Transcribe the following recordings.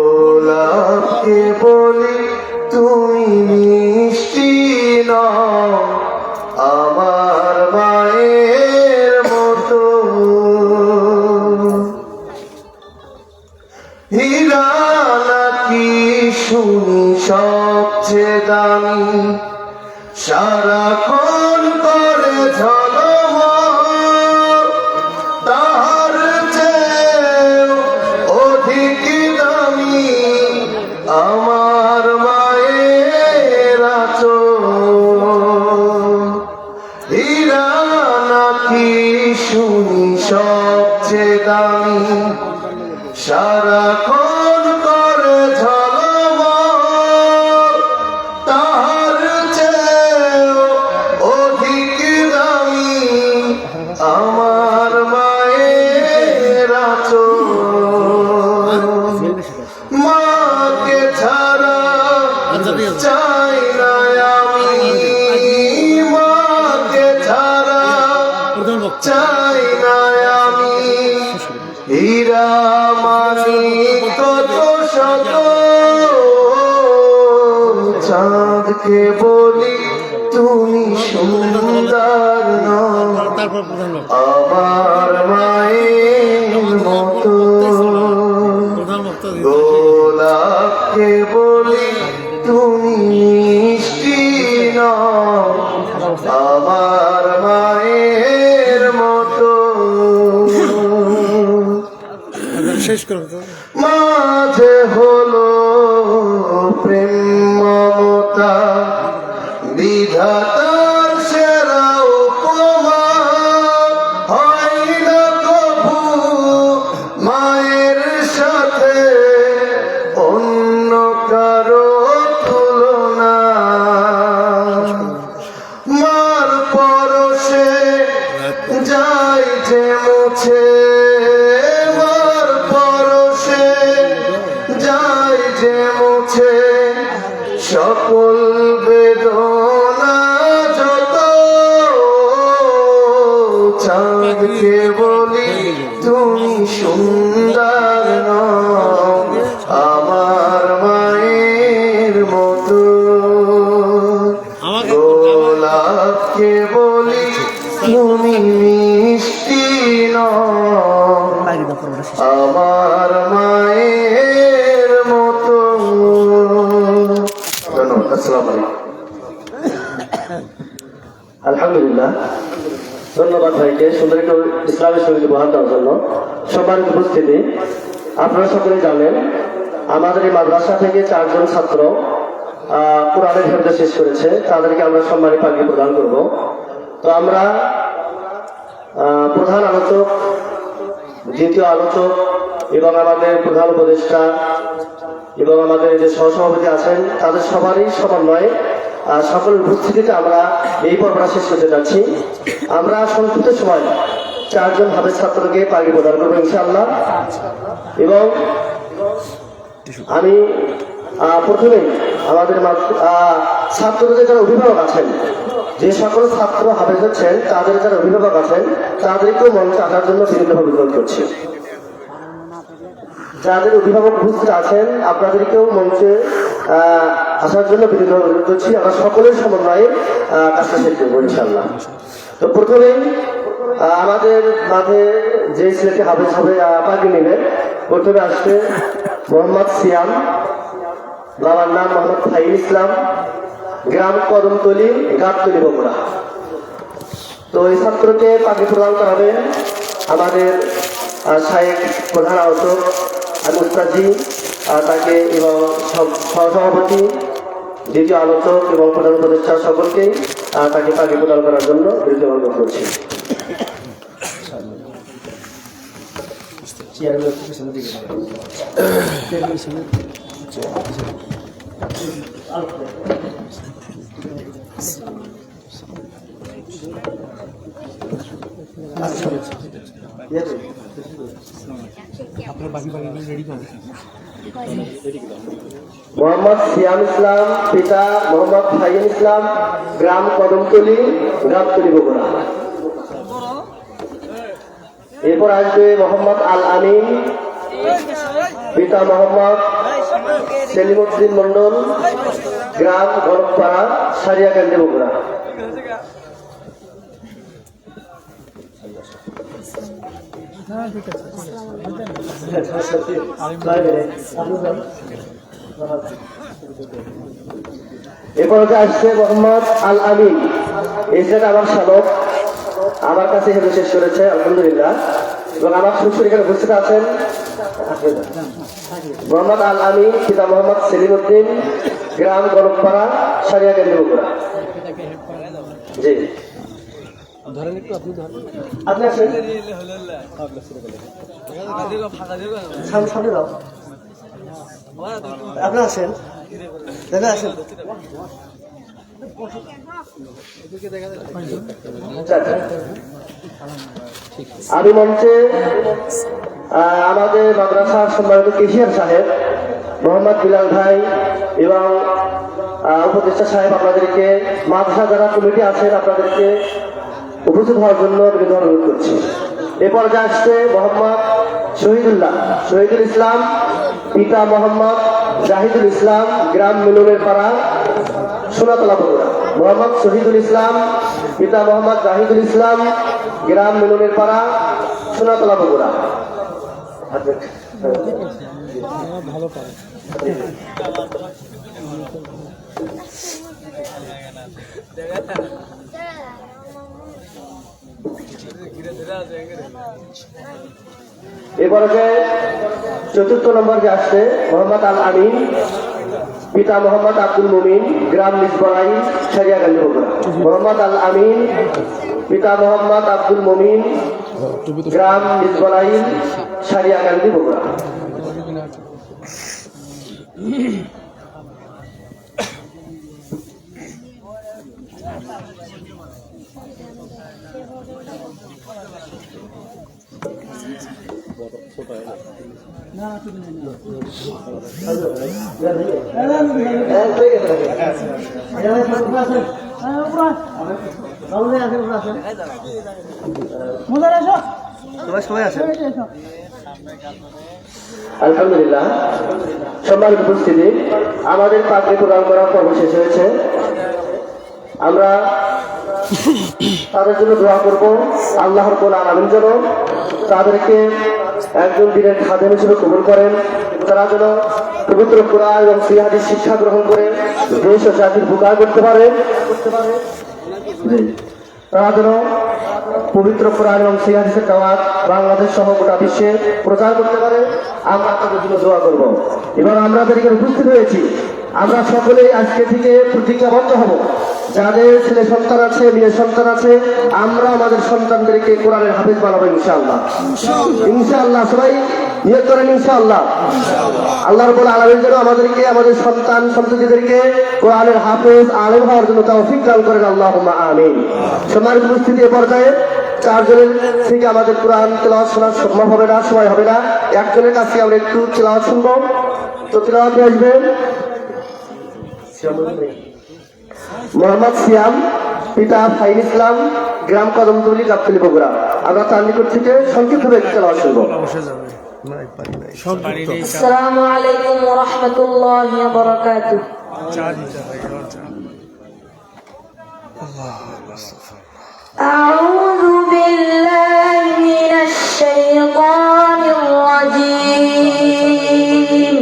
গোলাপকে বলি তুমি মিষ্টি নও আমার মায়ের মতো। হীরা নাকি শুনি সবচেয়ে দামি, সারাক্ষণ করে ঝলমল, তার চেয়েও অধিক দামি আমার মায়ের আঁচল। হীরা নাকি শুনি সবচেয়ে দামি, সারাক্ষণ করে ঝলমল, তার চেয়েও অধিক দামি আমার মায়ের আঁচল। মাকে ছাড়া চাই না আমি, মাকে ছাড়া চাই না আমি। হীরা মানিক কত শত, চাঁদকে বলি তুমি সুন্দর নও আমার মায়ের মতো। গোলাপকে বলি তুমি মিষ্টি নও আমার মায়ের মতো। মাঝে হলো প্রেম মমতা, বিধাতার সেরা উপমা, হয় না কভু মায়ের সাথে অন্য কারো তুলনা। মার পরশে যায় যে মুছে, মার পরশে যায় যে মুছে সকল বেদনা যত। চাঁদকে বলি তুমি সুন্দর নও আমার মায়ের মতো। গোলাপকে বলি তুমি মিষ্টি নও আমার মায়ের মতো। ধন্যবাদ। আসসালামু আলাইকুম। আলহামদুলিল্লাহ, ধন্যবাদ ভাইকে সুন্দর একটু ইসলামের সঙ্গীত উপহার দেওয়ার জন্য। সম্মানিত উপস্থিতি, আপনারা সকলে জানেন আমাদের এই মাদ্রাসা থেকে 4 জন ছাত্র কোরআনের হেফজ শেষ করেছে, তাদেরকে আমরা সম্মানী পাগড়ি প্রদান করব। তো আমরা প্রধান আলোচক, দ্বিতীয় আলোচক এবং আমাদের প্রধান উপদেষ্টা এবং আমাদের যে সহসভাপতি আছেন তাদের সবারই সমন্বয়ে সকলের উপস্থিতিতে আমরা এই পর্বটা শেষ করতে যাচ্ছি। আমরা সংক্ষিপ্ত সময় 4 জন হাফেজ ছাত্রকে পাগড়ি প্রদান করবো ইনশাআল্লাহ। এবং আমি প্রথমেই আমাদের ছাত্রদের যারা অভিভাবক আছেন, যে সকল ছাত্র হাফেজ হচ্ছেন তাদের যারা অভিভাবক আছেন তাদেরকেও মঞ্চে আসার জন্য বিনীতভাবে অনুরোধ করছি। যাদের অভিভাবক উপস্থিত আছেন আপনাদেরকেও মঞ্চে আসার জন্য বিনীতভাবে অনুরোধ করছি। আমরা সকলের সমন্বয়ে কাজটা শেষ করবো ইনশাআল্লাহ। তো প্রথমেই আমাদের মাঝে যে ছেলেটি হাফেজ হবে পাগড়ি নেবেন, প্রথমে আসছে মোহাম্মদ সিয়াম, বাবার নাম মোহাম্মদ ফাহিম ইসলাম, গ্রাম কদমতলী, গাবতলী, বগুড়া। তো এই ছাত্রকে পাগড়ি প্রদান করাবে আমাদের শায়েখ প্রধান আলোচক মুস্তাজি, তাকে এবং সহসভাপতি, দ্বিতীয় আলোচক এবং প্রধান উপদেষ্টা সকলকেই তাকে পাগড়ি প্রদান করার জন্য বিনীত অনুরোধ করছি। মোহাম্মদ সিয়াম ইসলাম, পিতা মোহাম্মদ ফাহিম ইসলাম, গ্রাম কদমতলী, গাবতলী, বগুড়া। এরপর আসবে মোহাম্মদ আল আমিন, পিতা মোহাম্মদ সেলিমউদ্দিন মন্ডল, গ্রাম গরমপাড়া, সারিয়াকান্দি, বগুড়া। এরপর আসছে মোহাম্মদ আল আমিন, এই ছেলেটা আমার শালক, আমার কাছে হেঁটে শেষ করেছে আলহামদুলিল্লাহ। এবং আমার শ্বশুর এখানে উপস্থিত আছেন মোহাম্মদ আল আমিন, পিতা মোহাম্মদ সেলিমউদ্দিন, গ্রাম গরমপাড়া, সারিয়াকান্দি, বগুড়া। জি আপনি আসেন, আপনি আসেন, দাদা আসেন। আমি মঞ্চে আমাদের মাদ্রাসার সম্মানিত কেশিয়ার সাহেব মোহাম্মদ বিলাল ভাই এবং উপদেষ্টা সাহেব আপনাদেরকে, মাদ্রাসা যারা কমিটি আছেন আপনাদেরকে উপস্থিত হওয়ার জন্য অনুরোধ করছি। এ পর্যায়ে আসছে মোহাম্মদ শহীদুল ইসলাম, পিতা মোহাম্মদ জাহিদুল ইসলাম, গ্রাম মিলনের পাড়া, সোনাতলা, বগুড়া। মোহাম্মদ শহীদুল ইসলাম, পিতা মোহাম্মদ জাহিদুল ইসলাম, গ্রাম মিলনের পাড়া, সোনাতলা, বগুড়া। ভালো পারে এবারে চতুর্থ নম্বর যে আসছে মোহাম্মদ আল আমিন, পিতা মোহাম্মদ আব্দুল মুমিন, গ্রাম নিজবড়াই, সারিয়াকান্দি, বগুড়া। মোহাম্মদ আল আমিন, পিতা মোহাম্মদ আব্দুল মুমিন, গ্রাম নিজবড়াই, সারিয়াকান্দি, বগুড়া। আলহামদুলিল্লাহ, সম্মানিত উপস্থিতি, আমাদের পাত্রে প্রদান করার পর্ব শেষ হয়েছে। আমরা তাদের জন্য দোয়া করব, আল্লাহ রাব্বুল আলামিন যেন তাদেরকে একজন দিনের খাদেম হিসেবে কবুল করেন, তারা যেন পবিত্র কোরআন এবং সহিহ হাদিস শিক্ষা গ্রহণ করে দেশ ও জাতির উপকার করতে পারে, তারা যেন পবিত্র কোরআন এবং সহিহ হাদিসের দাওয়াত বাংলাদেশ সহ গোটা বিশ্বে প্রচার করতে পারে। আমরা তাদের জন্য দোয়া করব। এবার আমরা এখানে উপস্থিত হয়েছি, আমরা সকলেই আজকে থেকে প্রতিজ্ঞাবদ্ধ হব, যাদের ছেলে সন্তান আছে, মেয়ে সন্তান আছে, আমরা আমাদের সন্তানদেরকে কোরআনের হাফেজ বানাবো ইনশাআল্লাহ। ইনশাআল্লাহ সবাই নিয়ত করেন ইনশাআল্লাহ। আল্লাহ রাব্বুল আলামিন যেন আমাদেরকে, আমাদের সন্তান সন্ততিদেরকে কোরআনের হাফেজ আলেম হওয়ার জন্য তৌফিক দান করেন, আল্লাহুম্মা আমিন। সম্মানিত উপস্থিতি, এ পর্যায়ে চারজনের থেকে আমাদের কোরআন তেলাওয়াত শোনা সম্ভব হবে না, সময় হবে না। একজনের কাছে আমরা একটু তেলাওয়াত শুনবো। তো তেলাওয়াতে আসবেন মোহাম্মদ সিয়াম, পিতা ফাইন ইসলাম, গ্রাম কদমতলী, গাবতলী, বগুড়া। আমরা তার নিকট থেকে সংক্ষিপ্তভাবে তেলাওয়াত শুনবো। আসসালামু আলাইকুম ওয়া রাহমাতুল্লাহি ওয়া বারাকাতুহু। أعوذ بالله من الشيطان الرجيم.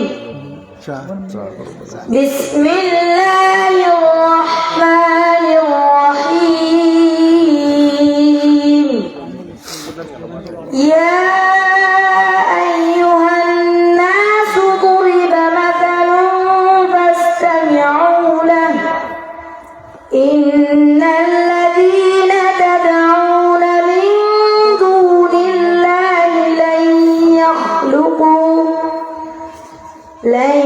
بسم الله الرحمن الرحيم. يا أيها الناس ضرب مثل فاستمعوا له. إن الذين تدعون من دون الله لن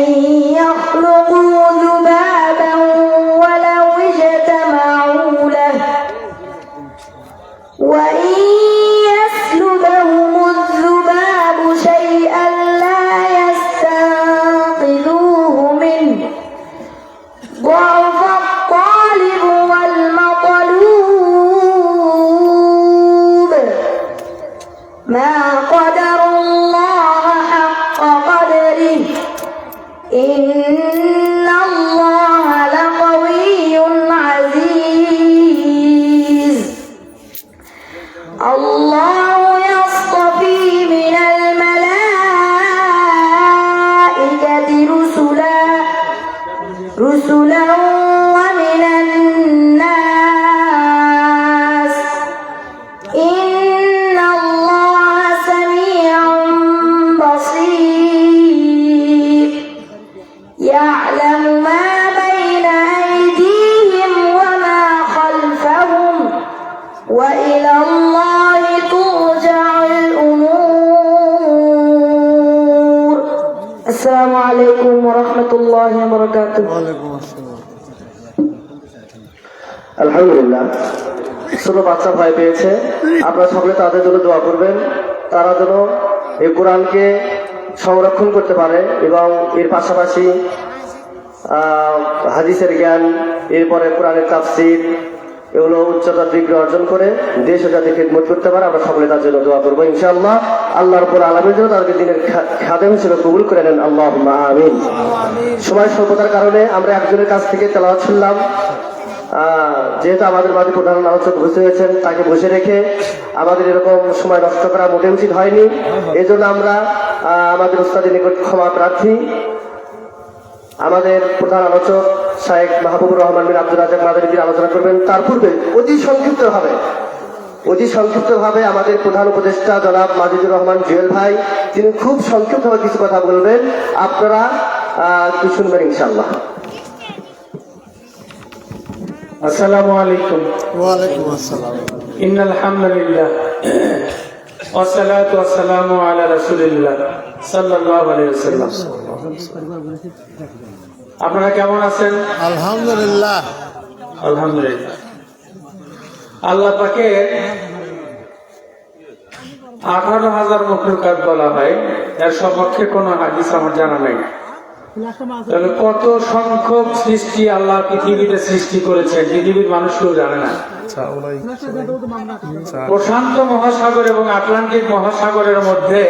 يخلقوا ذبابا ولو اجتمعوا له وإن يسلبهم الذباب شيئا لا يستنقذوه منه ضعف الطالب والمطلوب ما আসসালামু আলাইকুম ওয়া রাহমাতুল্লাহি ওয়া বারাকাতুহু। আলহামদুলিল্লাহ, ছোট বাচ্চা ভয় পেয়েছে, আপনারা সকলে তাদের জন্য দোয়া করবেন, তারা যেন এই কোরআনকে সংরক্ষণ করতে পারে এবং এর পাশাপাশি হাদিসের জ্ঞান, এরপরে কোরআনের তাফসীর, এগুলো উচ্চতার ডিগ্রি অর্জন করে দেশ ও জাতির খিদমত করতে পারে। আমরা সকলে তার জন্য দোয়া করবো ইনশাআল্লাহ। আল্লাহর রাব্বুল আলামিন যেন তাদেরকে দিনের খাদেম হিসেবে কবুল করে নেন, আল্লাহুম্মা আমিন। সময় স্বল্পতার কারণে আমরা একজনের কাছ থেকে তেলাওয়াত শুনলাম। যেহেতু আমাদের মাঝে প্রধান আলোচক বসে হয়েছেন, তাকে বসে রেখে আমাদের এরকম সময় নষ্ট করা মোটেই উচিত হয়নি। এই জন্য আমরা আমাদের উস্তাদের নিকট ক্ষমা প্রার্থী। আমাদের প্রধান আলোচক শায়েখ মাহবুবুর রহমান বিন আব্দুল রাজ্জাক মাদারী পীর আলোচনা করবেন। তার পূর্বে অতি সংক্ষিপ্তভাবে আমাদের প্রধান উপদেষ্টা জনাব মাজিদুর রহমান জুয়েল ভাই, তিনি খুব সংক্ষিপ্তভাবে কিছু কথা বলবেন, আপনারা কি শুনবেন ইনশাআল্লাহ। আসসালামু আলাইকুম। ওয়ালাইকুম আসসালাম। ইন্নাল হামদুলিল্লাহ ওয়াসসালাতু ওয়াসসালামু আলা রাসূলিল্লাহ সাল্লাল্লাহু আলাইহি ওয়াসাল্লাম। আপনারা কেমন আছেন? আলহামদুলিল্লাহ। আলহামদুলিল্লাহ। আল্লাহ পাকের 18,000 মখলুকাত বলা হয়, এর সপক্ষে কোনো হাদিস আমার জানা নেই। তবে কত সংখ্যক সৃষ্টি আল্লাহ পৃথিবীতে সৃষ্টি করেছেন পৃথিবীর মানুষ কেউ জানে না। প্রশান্ত মহাসাগর এবং আটলান্টিক মহাসাগরের মধ্যে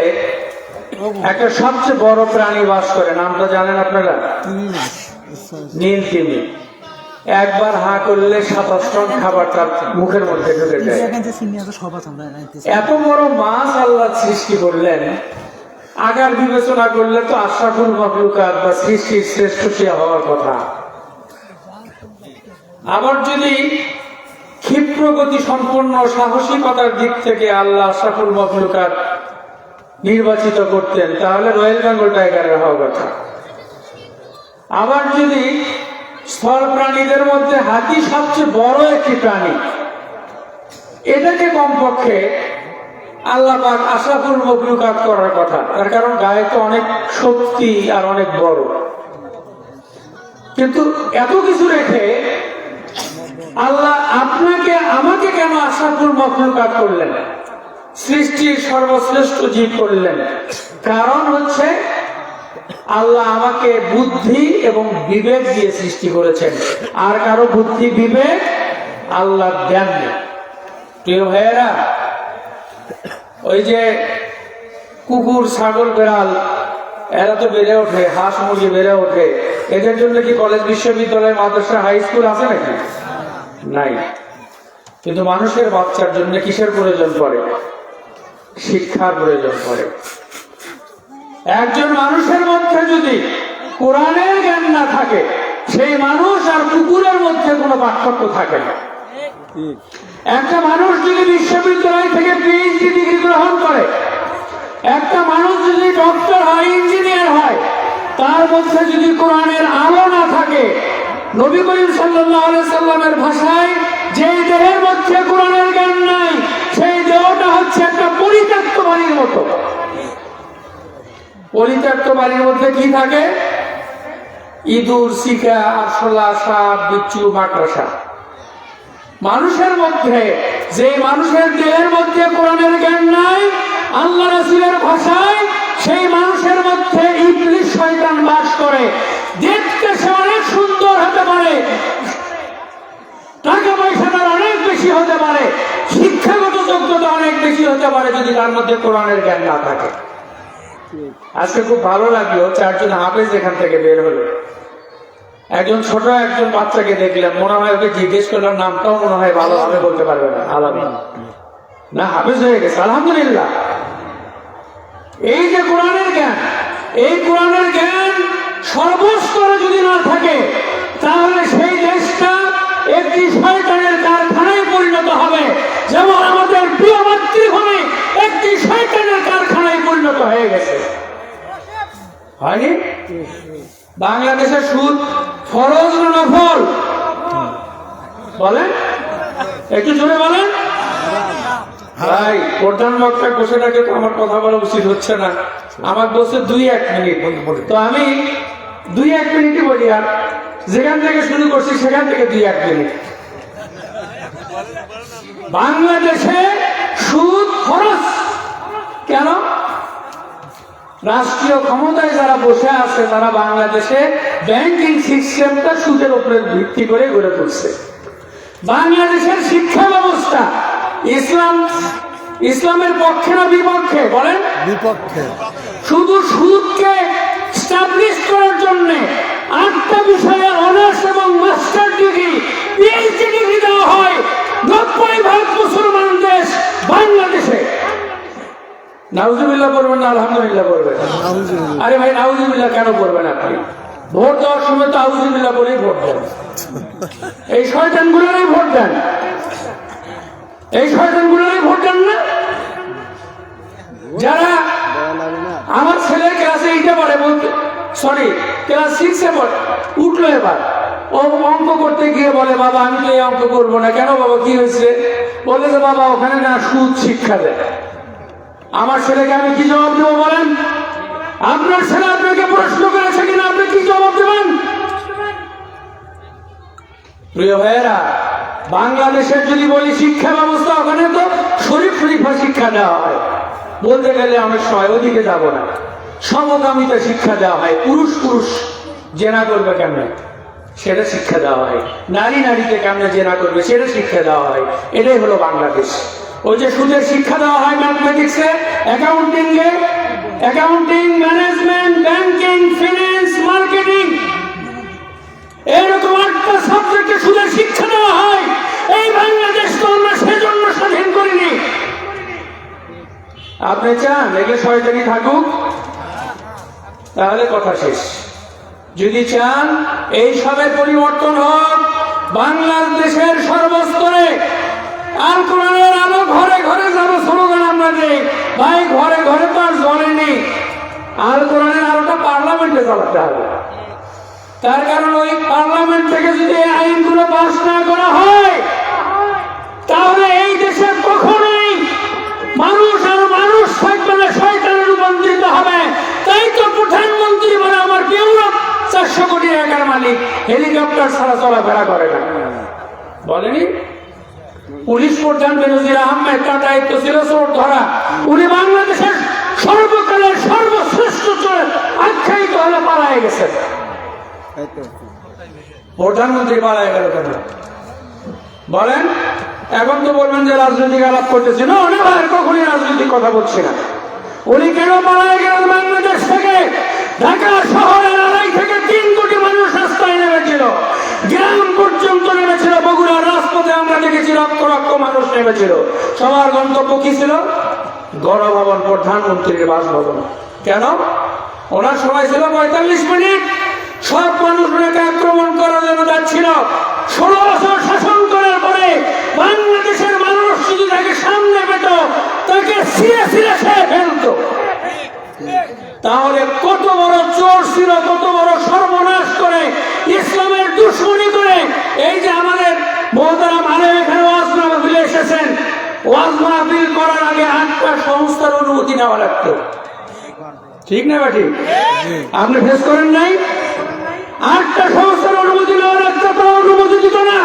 একটা সবচেয়ে বড় প্রাণী বাস করে, নামটা জানেন আপনারা? নীল তিমি। একবার হা করলে 27 টন খাবার তার মুখের মধ্যে ঢুকে যায়। এত বড় মাছ আল্লাহ সৃষ্টি করলেন, আগার বিবেচনা করলে তো আশরাফুল মাখলুকাত বা সৃষ্টির শ্রেষ্ঠ সে হওয়ার কথা। আবার যদি ক্ষিপ্র গতি সম্পন্ন সাহসিকতার দিক থেকে আল্লাহ আশরাফুল মাখলুকাত নির্বাচিত করতেন, তাহলে রয়্যাল বেঙ্গল টাইগারের হওয়ার কথা। আবার যদি স্থল প্রাণীদের মধ্যে হাতি সবচেয়ে বড় একটি প্রাণী, এটাকে কমপক্ষে আল্লাহ পাক আশরাফুল মাখলুকাত করার কথা, তার কারণ গায়ে তো অনেক শক্তি আর অনেক বড়। কিন্তু এত কিছু রেখে আল্লাহ আপনাকে আমাকে কেন আশরাফুল মাখলুকাত করলেন, সৃষ্টির সর্বশ্রেষ্ঠ জীব করলেন? কারণ হচ্ছে আল্লাহ আমাকে বুদ্ধি এবং বিবেক দিয়ে সৃষ্টি করেছেন, আর কারো বুদ্ধি বিবেক আল্লাহ দেন না। প্রিয় ভাইয়েরা, ওই যে কুকুর, ছাগল, বেড়াল এরা তো বেড়ে ওঠে, হাঁস মুরগি বেড়ে ওঠে, এদের জন্য কি কলেজ, বিশ্ববিদ্যালয়, মাদ্রাসা, হাই স্কুল আছে নাকি? নাই। কিন্তু মানুষের বাচ্চার জন্য কিসের প্রয়োজন পড়ে? শিক্ষার প্রয়োজন পড়ে। একজন মানুষের মধ্যে যদি কোরআনের জ্ঞান না থাকে, সেই মানুষ আর কুকুরের মধ্যে কোনো পার্থক্য থাকে না। একটা মানুষ যদি বিশ্ববিদ্যালয় থেকে পিএইচডি ডিগ্রি গ্রহণ করে, একটা মানুষ যদি ডক্টর হয়, ইঞ্জিনিয়ার হয়, তার মধ্যে যদি কোরআনের আলো না থাকে, নবী করিম সাল্লাল্লাহু আলাইহি সাল্লামের ভাষায় যে দেহের মধ্যে কোরআনের জ্ঞান নাই, সেই দেহটা হচ্ছে একটা পরিত্যক্ত বাড়ির মতো। পরিত্যক্ত বাড়ির মধ্যে কি থাকে? ইঁদুর, শিকা, আরশোলা, সাপ, বিচ্ছু, মাকড়সা। মানুষের মধ্যে, যে মানুষের দেহের মধ্যে কোরআনের জ্ঞান নাই, আল্লাহ রাসূলের ভাষায় সেই মানুষের মধ্যে ইবলিস শয়তান বাস করে। দেখতে সে অনেক সুন্দর হতে পারে, টাকা পয়সা তার অনেক বেশি হতে পারে, শিক্ষাগত যোগ্যতা অনেক বেশি হতে পারে, যদি তার মধ্যে কোরআনের জ্ঞান না থাকে। আজকে খুব ভালো লাগলো, 4 জন হাফেজ এখান থেকে বের হলো। একজন ছোট একজন বাচ্চাকে দেখলাম, মনে হয় ওকে জিজ্ঞেস করলাম, নামটাও মনে হয় ভালোভাবে বলতে পারবে না, আলামিন না, হাফেজ হয়ে গেছে, আলহামদুলিল্লাহ। এই যে কোরআনের জ্ঞান, এই কোরআনের জ্ঞান সর্বস্তরে যদি না থাকে, তাহলে সেই দেশটা একটি শয়তানের কারখানায় পরিণত হবে, যেমন আমাদের প্রিয় মাতৃভূমি একটি শয়তানের কারখানায় পরিণত হয়ে গেছে। হয়নি? বাংলাদেশের সুদ ফরজ না নফল? বলেন, একটু জোরে বলেন। ভাই প্রধান বক্তা বসে থাকে তো আমার কথা বলা উচিত হচ্ছে না। আমার বসে 2-1 মিনিট, তো আমি 2-1 মিনিটই বলি, আর যেখান থেকে শুরু করছি সেখান থেকে 2-1 মিনিট। বাংলাদেশে সুদ খরচ কেন? রাষ্ট্রীয় ক্ষমতায় যারা বসে আছে তারা বাংলাদেশে ব্যাংকিং সিস্টেমটা সুদের উপরে ভিত্তি করে গড়ে তুলছে। বাংলাদেশের শিক্ষা ব্যবস্থা ইসলামের পক্ষে না বিপক্ষে বলেন? বিপক্ষে। শুধু সুদকে স্টাবলিশ করার জন্য 8টা বিষয়ে অনার্স এবং মাস্টার ডিগ্রি, পিএইচডি ডিগ্রি দেওয়া হয় 90% মুসলমান দেশ বাংলাদেশে। নাউজুবিল্লাহ করবেন না আলহামদুলিল্লাহ করবেন? নাউজুবিল্লাহ। আরে ভাই নাউজুবিল্লাহ কেন করবেন আপনি? ভোট দেওয়ার সময় তো আউজুবিল্লাহ বলেই ভোট দেন। এই শয়তানগুলোরই ভোট দেন, এই শয়তানগুলোরই ভোট দেন না। যারা আমার ছেলের ক্লাসে 8-এ পড়ে, বলতে সরি ক্লাস 6-এ পড়ে, উঠলো এবার, ও অঙ্ক করতে গিয়ে বলে বাবা আমি তো এই অঙ্ক করবো না। কেন বাবা, কি হয়েছে? বলে যে বাবা ওখানে না সুদ শিক্ষা দেয়। আমার ছেলেকে আমি কি জবাব দেবো বলেন? আপনার ছেলে আপনাকে প্রশ্ন করেছে কিনা, আপনি কি জবাব দেবেন? প্রিয় ভাইয়েরা, বাংলাদেশের যদি বলি শিক্ষা ব্যবস্থা, ওখানে তো শরীফা শিক্ষা দেওয়া হয়। বলতে গেলে অনেক সময় ওদিকে যাব না, সমকামিতা শিক্ষা দেওয়া হয়। পুরুষ জেনা করবে কেমনে সেটা শিক্ষা দেওয়া হয়, নারীকে কেমনে জেনা করবে সেটা শিক্ষা দেওয়া হয়। এটাই হলো বাংলাদেশ। ওই যে সুদের শিক্ষা দেওয়া হয় ম্যাথমেটিক্সে, accounting, management, banking, finance, marketing, এরকম 8টা সাবজেক্টে সুদের শিক্ষা দেওয়া হয়। এই বাংলাদেশ তো আমরা সেজন্য স্বাধীন করিনি। আপনি চান এগুলো শয়তানি থাকুক? তাহলে কথা শেষ। যদি চান এই সবের পরিবর্তন হোক, বাংলাদেশের সর্বস্তরে আল কোরআনের আলো ঘরে ঘরে যাবে স্লোগান আমরা দেই। ভাই ঘরে ঘরে তো আর জ্বলেনি, আল কোরআনের আলোটা পার্লামেন্টে জ্বালাতে হবে। তার কারণ ওই পার্লামেন্ট থেকে যদি এই আইনগুলো পাস না করা হয় তাহলে এই দেশে কখনোই মানুষ আর মানুষ থাকবে না, শয়তানে রূপান্তরিত হবে। তাই তো প্রধানমন্ত্রী বলে আমার ইউরোপ 400 কোটি টাকার মালিক হেলিকপ্টার ছাড়া চলাফেরা করে না, বলেনি? পুলিশ প্রধান বেনজির আহমেদ, তার দায়িত্ব ছিল চোর ধরা। উনি বাংলাদেশের সর্বকালের সর্বশ্রেষ্ঠ চোর আখ্যায়িত হলে পালায় গেছেন। প্রধানমন্ত্রী পালায় গেল কেন বলেন? এখন তো বলবেন যে রাজনৈতিক আলাপ করতেছি। না ভাই, কখনই রাজনৈতিক কথা বলছি না। উনি কেন পালায় গেলেন বাংলাদেশ থেকে? ঢাকা শহরের আড়াই থেকে 3 কোটি মানুষ রাস্তায় নেমেছিল, গ্রাম পর্যন্ত নেমেছিল। বগুড়ার রাজপথে আমরা দেখেছি লক্ষ লক্ষ মানুষ নেমেছিল। সবার গন্তব্য কি ছিল? গণভবন, প্রধানমন্ত্রীর বাসভবন। কেন? ওনার সময় ছিল 45 মিনিট। সব মানুষ ওনাকে আক্রমণ করার জন্য যাচ্ছিল। 16 বছর শাসন করার পরে বাংলাদেশের মানুষ শুধু তাকে সামনে পেত, তাকে ছিঁড়ে খেয়ে ফেলত। তাহলে কত বড় চোর ছিল, কত বড় সর্বনাশ করে, ইসলামের দুশ্মনী করে। এই যে আমাদের মহতারাম আলেম এখানে ওয়াজ মাহফিলে এসেছেন, ওয়াজ মাহফিল করার আগে 8টা সংস্থার অনুমতি নেওয়া লাগতো, ঠিক না বা ঠিক? আপনি ফেস করেন নাই? 8টা সংস্থার অনুমতি নেওয়া লাগতো, তারা অনুমতি দিত না।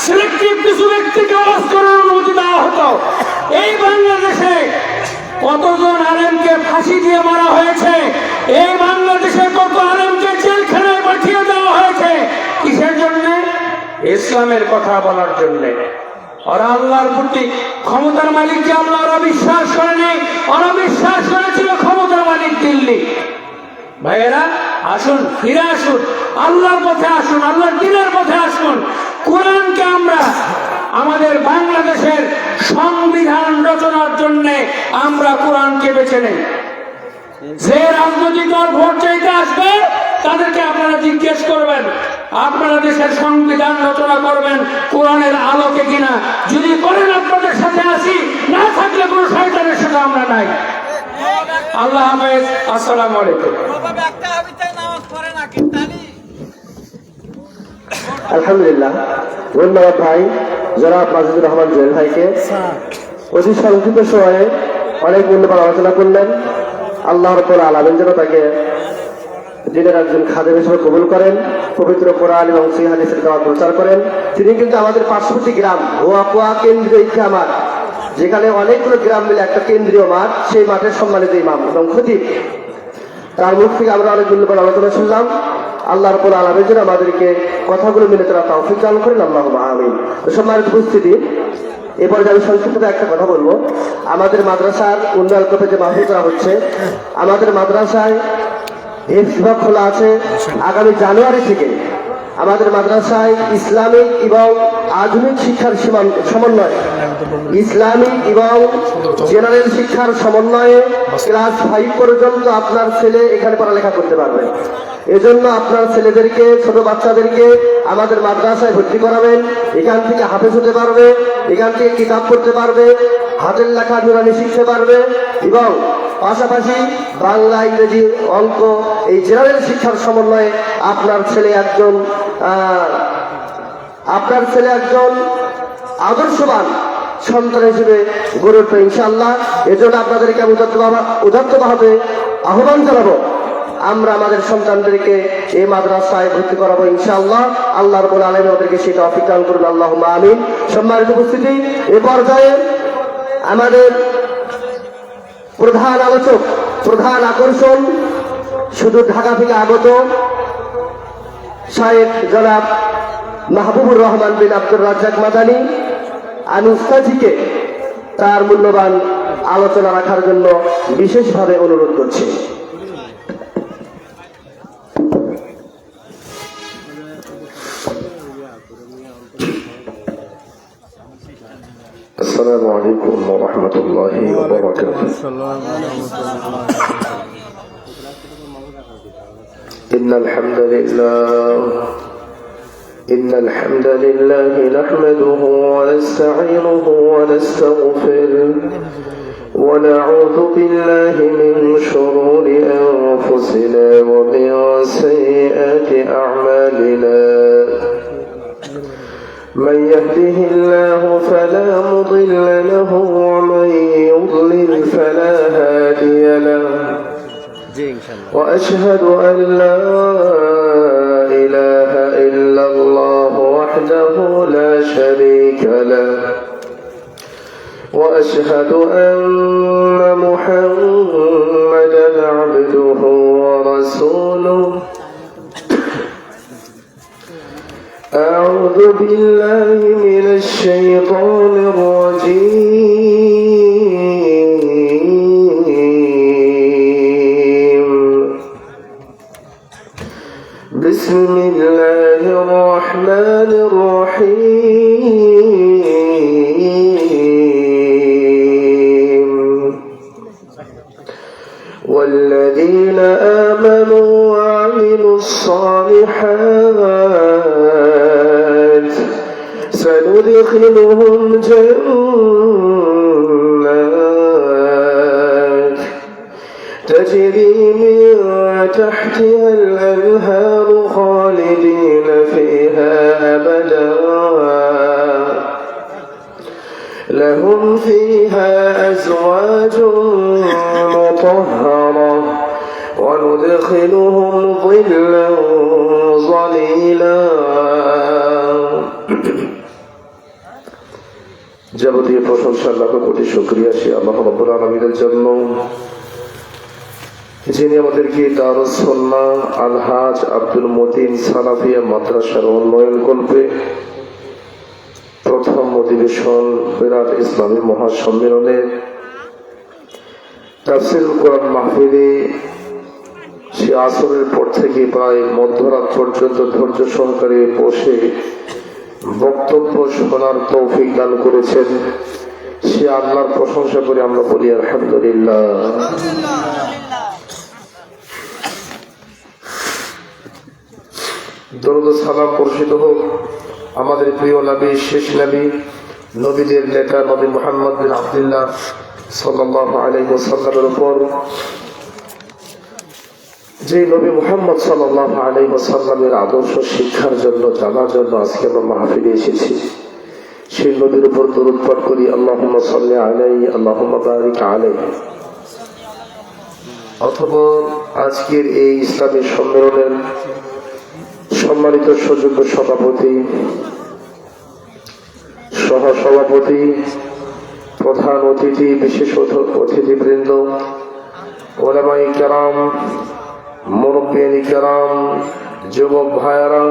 সিলেক্টিভ কিছু ব্যক্তিকে ওয়াজ করার অনুমতি দেওয়া হতো। এই বাংলাদেশে কতজন আলেমকে ফাঁসি দিয়ে মারা হয়েছে, এই বাংলাদেশে কত আলেমকে জেলখানায় পাঠিয়ে দেওয়া হয়েছে। কিসের জন্য? ইসলামের কথা বলার জন্য। ওরা আল্লাহর প্রতি ক্ষমতার মালিককে ওরা বিশ্বাস করেনি, ওরা বিশ্বাস করেছিল ক্ষমতার মালিক দিল্লি। ভাইয়েরা আসুন, ফিরে আসুন, আল্লাহর পথে আসুন, আল্লাহর দ্বীনের পথে আসুন। কোরআনকে আমরা আমাদের বাংলাদেশের সংবিধান রচনার জন্য আমরা কোরআনকে বেছে নেই। যে রাজনৈতিক দল ভোট চাইতে আসবে তাদেরকে আপনারা জিজ্ঞেস করবেন আপনারা দেশের সংবিধান রচনা করবেন কোরআনের আলোকে কিনা। যদি করেন আপনাদের সাথে আসি, না থাকলে কোনো শয়তানের সাথে আমরা নাই। আল্লাহ হাফেজ, আসসালামু আলাইকুম। আলহামদুলিল্লাহ, ধন্যবাদ ভাই জনাব মাজিদুর রহমান জুয়েল ভাইকে। অতি সংক্ষিপ্ত সময়ে অনেক মূল্যবান আলোচনা করলেন। আল্লাহ রাব্বুল আলামিন যেন তাকে দিনের একজন খাদেম হিসেবে কবুল করেন, পবিত্র কোরআন এবং সহিহ হাদিসের দাওয়াত প্রচার করেন। তিনি কিন্তু আমাদের পার্শ্ববর্তী গ্রাম হোয়াকুয়া কেন্দ্রীয় ঈদগাহ মাঠ, যেখানে অনেকগুলো গ্রাম মিলে একটা কেন্দ্রীয় মাঠ, সেই মাঠের সম্মানিত ইমাম এবং খতিব, তার মুখ থেকে আমরা অনেক মূল্যবান আলোচনা শুনলাম। আল্লাহ রাব্বুল আলামিন যেন আমাদেরকে কথাগুলো মেনে চলার তৌফিক দান করেন, আল্লাহুম্মা আমিন। সম্মানিত উপস্থিতি, এরপরে আমি সংক্ষিপ্ত একটা কথা বলবো। আমাদের মাদ্রাসার উন্নয়ন করতে যে মাহফিল করা হচ্ছে, আমাদের মাদ্রাসায় হিফজ বিভাগ খোলা আছে। আগামী জানুয়ারি থেকে আমাদের মাদ্রাসায় ইসলামিক এবং আধুনিক শিক্ষার সমন্বয়ে, ইসলামিক এবং জেনারেল শিক্ষার সমন্বয়ে ক্লাস 5 পর্যন্ত আপনার ছেলে এখানে পড়ালেখা করতে পারবে। এজন্য আপনার ছেলেদেরকে, ছোট বাচ্চাদেরকে আমাদের মাদ্রাসায় ভর্তি করাবেন। এখান থেকে হাফেজ হতে পারবে, এখান থেকে কিতাব পড়তে পারবে, হাতের লেখা নুরানি শিখতে পারবে এবং পাশাপাশি বাংলা, ইংরেজি, অঙ্ক, এই জেনারেল শিক্ষার সমন্বয়ে আপনার ছেলে একজন আদর্শবান সন্তান হিসেবে গড়ে উঠবে ইনশাআল্লাহ। এজন্য আপনাদেরকে আমি উদাত্তভাবে আহ্বান জানাবো, আমরা আমাদের সন্তানদেরকে এই মাদ্রাসায় ভর্তি করাবো ইনশাআল্লাহ। আল্লাহ রাব্বুল আলামিন আমাদেরকে সেই তৌফিক দান করুন, আল্লাহুম্মা আমিন। সম্মানিত উপস্থিতি, এ পর্যায়ে আমাদের প্রধান আলোচক, প্রধান আকর্ষণ শুধু ঢাকা থেকে আগত শায়েখ জনাব মাহবুবুর রহমান বিন আব্দুর রাজ্জাক মাদানী, আমি উস্তাদজিকে তার মূল্যবান আলোচনা রাখার জন্য বিশেষভাবে অনুরোধ করছি। السلام عليكم ورحمة الله وبركاته. إن الحمد لله نحمده ونستعينه ونستغفره ونعوذ بالله من شرور أنفسنا ومن سيئات أعمالنا. من يهده الله فلا مضل له ومن يضلل فلا هادي له. وأشهد أن لا إله إلا الله وحده لا شريك له. وأشهد أن محمدا عبده ورسوله. أعوذ بالله من الشيطان الرجيم. بسم الله الرحمن الرحيم. والذين آمنوا وعملوا الصالحات سندخلهم جنات تجري من تحتها الأنهار خالدين فيها أبدا لهم فيها أزواج مطهرة وندخلهم ظلا ظليلا. যাবতীয় প্রশংসা, লাখ কোটি শুকরিয়া সে আল্লাহ রাব্বুল আলামিনের জন্য, যিনি আমাদেরকে দারুস সুন্নাহ আল-হাজ আব্দুল মতিন সালাফিয়া মাদ্রাসার উন্নয়ন কল্পে প্রথম অধিবেশন বিরাট ইসলামী মহাসম্মেলনে তাফসীরুল কোরআন মাহফিলে সে আসরের পর থেকে প্রায় মধ্যরাত পর্যন্ত ধৈর্য সহকারে বসে বক্তব্য শোনার তৌফিক দান করেছেন, সে আল্লাহর প্রশংসা করে আমরা বলি আলহামদুলিল্লাহ। দরুদ ও সালাম বর্ষিত হোক আমাদের প্রিয় নবী, শেষ নবী, নবীদের নেতা নবী মুহাম্মদ বিন আব্দুল্লাহ সাল্লাল্লাহু আলাইহি ওয়াসাল্লামের উপর, যে নবী মুহাম্মদ সাল্লাল্লাহু আলাইহি ওয়াসাল্লামের আদর্শ শিক্ষার জন্য, জানার জন্য আজকে আমরা মাহফিলে এসেছি। সেই নবীর উপর দরুদ পাঠ করি, আল্লাহুম্মা সাল্লি আলাইহি আল্লাহুম্মা বারিক আলাইহি। অথবা আজকের এই ইসলামী সম্মেলনের সম্মানিত সুযোগ্য সভাপতি, সহসভাপতি, প্রধান অতিথি, বিশেষ অতিথিবৃন্দ, ওলামায়ে কেরাম, মুরব্বিয়ানে কেরাম, যুবক ভাইয়েরা,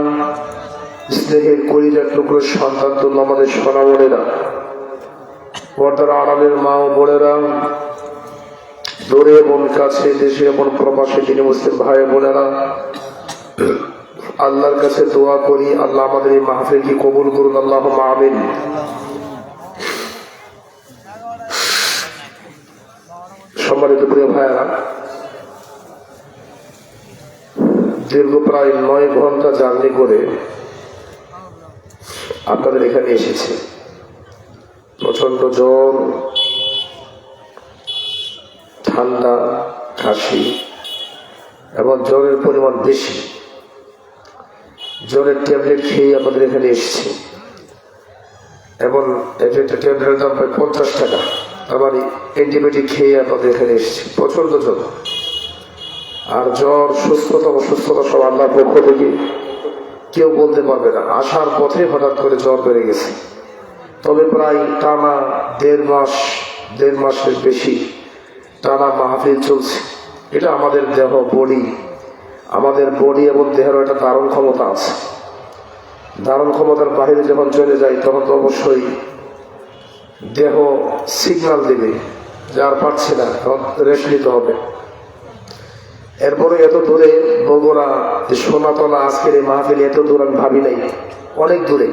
স্নেহের কলিজার টুকরো সন্তান তুল্য আমাদের সোনামণিরা, পর্দার আড়ালের মা ও বোনেরা, দূরে এবং কাছে, দেশে এবং প্রবাসী তিনি মুসলিম ভাই বোনেরা, আল্লাহর কাছে দোয়া করি আল্লাহ আমাদের এই মাহফিলকে কবুল করুন, আল্লাহুম্মা আমিন। সম্মানিত প্রিয় ভাইয়েরা, দীর্ঘ প্রায় 9 ঘন্টা জার্নি করে আপনাদের এখানে এসেছে। প্রচন্ড জ্বর, ঠান্ডা, কাশি এবং জ্বরের পরিমাণ বেশি। জ্বরের ট্যাবলেট খেয়ে আমাদের এখানে এসেছে এবং একটা ট্যাবলেটের দাম প্রায় 50 টাকা। আমার অ্যান্টিবায়োটিক খেয়ে আমাদের এখানে এসেছে। প্রচন্ড জ্বর, আর জ্বর সুস্থতা অসুস্থতা সব আল্লাহর পক্ষ থেকে, কেউ বলতে পারবে না। আসার পথে হঠাৎ করে জ্বর বেড়ে গেছে। তবে প্রায় টানা 1.5 মাসের বেশি টানা মাহফিল চলছে। এটা আমাদের দেহ, আমাদের বডি এবং দেহের একটা ধারণ ক্ষমতা আছে। ধারণ ক্ষমতার বাইরে যখন চলে যায় তখন তো অবশ্যই দেহ সিগন্যাল দেবে যে আর পারছে না, তখন রেস্ট নিতে হবে। এরপরে এত দূরে বগুড়া, সোনাতলা, আজকের এই মাহফিল এত দূর আমি ভাবি নাই, অনেক দূরে।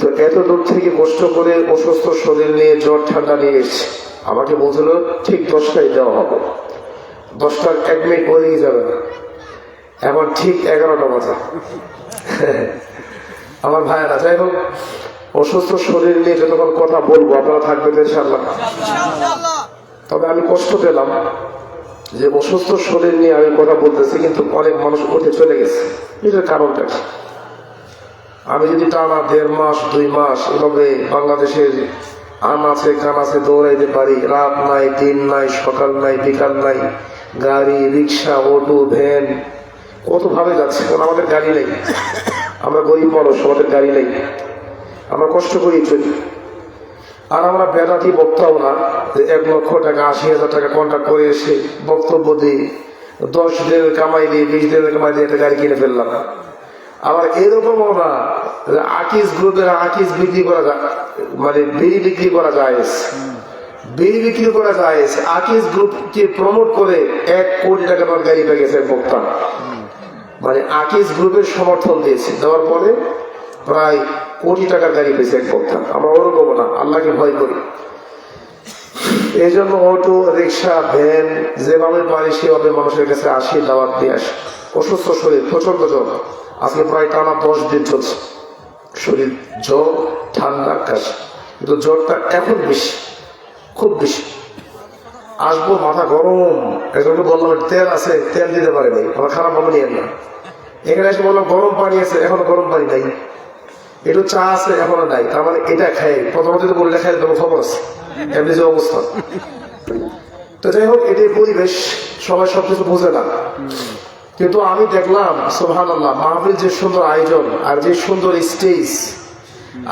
তো এত দূর থেকে কষ্ট করে অসুস্থ শরীর নিয়ে জ্বর ঠান্ডা নিয়ে এসছে। আমাকে বলছিল ঠিক 10টায় দেওয়া হবে, 10টার 1 মিনিট বলেই যাবে না। এখন ঠিক 11টা বাজে। আমার ভাইয়েরা, যাই হোক, অসুস্থ শরীর নিয়ে যতক্ষণ কথা বলবো আপনারা থাকবেন ইনশাআল্লাহ। তবে আমি কষ্ট পেলাম যে অসুস্থ শরীর নিয়ে আমি কথা বলতেছি, কিন্তু অনেক মানুষ উঠে চলে গেছে। এটার কারণটা কি? আমি যদি টানা 1.5 মাস 2 মাস এভাবে বাংলাদেশের আনাচে কানাচে দৌড়াইতে পারি, রাত নাই, দিন নাই, সকাল নাই, বিকাল নাই, গাড়ি, রিক্সা, অটো, ভ্যান, কত ভাবে যাচ্ছে। কারণ আমাদের গাড়ি নেই, আমরা গরিব মানুষ, আমাদের গাড়ি নেই, আমরা কষ্ট করি চলি। আর আমরা বেদাতি বক্তাও না যে 1 লক্ষ টাকা 80,000 টাকা কন্ট্রাক্ট করে এসে বক্তব্য দিই, 10 দিনের কামাই দিয়ে 20 দিনের কামাই দিয়ে একটা গাড়ি কিনে ফেললাম। আবার এরকমও না যে আকিজ গ্রুপের আকিজ বিক্রি করা যায়, মানে বিড়ি বিক্রি করা যায়, বিড়ি বিক্রি করা যায়। আকিজ গ্রুপকে প্রমোট করে 1 কোটি টাকা আমার গাড়ি পেয়ে গেছে বক্তা, মানে আকিজ গ্রুপের সমর্থন দিয়েছে, দেওয়ার পরে প্রায় কোটি টাকার গাড়ি পেয়েছে এক বক্তা। আমরা ওরকম না, আল্লাহকে ভয় করি। এই জন্য অটো, রিক্সা, ভ্যান যেভাবে পারি সেভাবে মানুষের কাছে আসি, দাওয়াত দিয়ে আসি। অসুস্থ শরীর, প্রচন্ড জ্বর, আজকে প্রায় টানা 10 দিন চলছে। শরীর জ্বর, ঠান্ডা, কাশি, কিন্তু জ্বরটা এখন বেশি, খুব বেশি। আসবো, মাথা গরম। একজনকে বললাম তেল আছে, তেল দিতে পারে নাই, আমার খারাপ ভাবে নিয়ে না। এখানে এসে বললাম গরম পানি আছে, এখনো গরম পানি নাই। একটু চা আছে, এখনো নাই। তার মানে এটা খাই, প্রথমত বললে খাই তোমার খবর আছে, এমনি যে অবস্থা। তো যাই হোক, এটাই পরিবেশ, সবাই সবকিছু বোঝে না। কিন্তু আমি দেখলাম সুবহানাল্লাহ, মাহফিল যে সুন্দর আয়োজন, আর যে সুন্দর স্টেজ,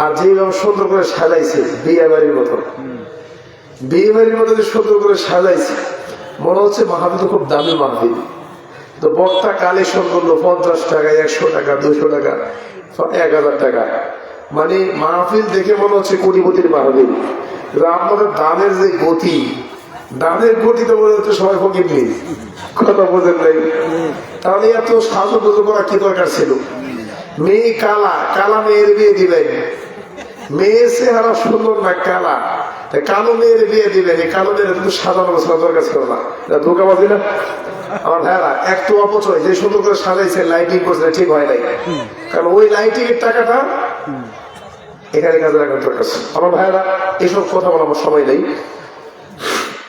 আর যেভাবে সুন্দর করে সাজাইছে, বিয়ে বাড়ির মতো, বিয়ে বাড়ির মতো যে সুন্দর করে সাজাইছে, মনে হচ্ছে মাহফিল খুব দামি মাহফিল। তো বক্তা কালেকশন করলো 50 টাকা, 100 টাকা, 200 টাকা, 1000 টাকা, মানে মাহফিল দেখে মনে হচ্ছে কোটিপতির মাহফিল। আপনাদের দানের যে গতি, দানের গতিতে মনে হচ্ছে সবাই ফকির নেই, কথা বোঝেন নাই। তাহলে এত সাজুগুজু করা কি দরকার ছিল? মেয়ে কালা, কালা মেয়ের বিয়ে দিবেন, মেয়ের চেহারা সুন্দর না কালা, কালো মেয়ের বিয়ে দিবেন, এই কালো মেয়ের কিন্তু সাজানো গোছানো দরকার ছিল না। ধোকাবাজি না আমার ভাইরা? একটু অপচয়, যে সুন্দর করে সাজাইছে, লাইটিং করছে, ঠিক হয় নাই। কারণ ওই লাইটিং এর টাকাটা এখানে কাজে লাগানোর দরকার। আমার ভাইরা, এসব কথা বলা আমার সময় নেই।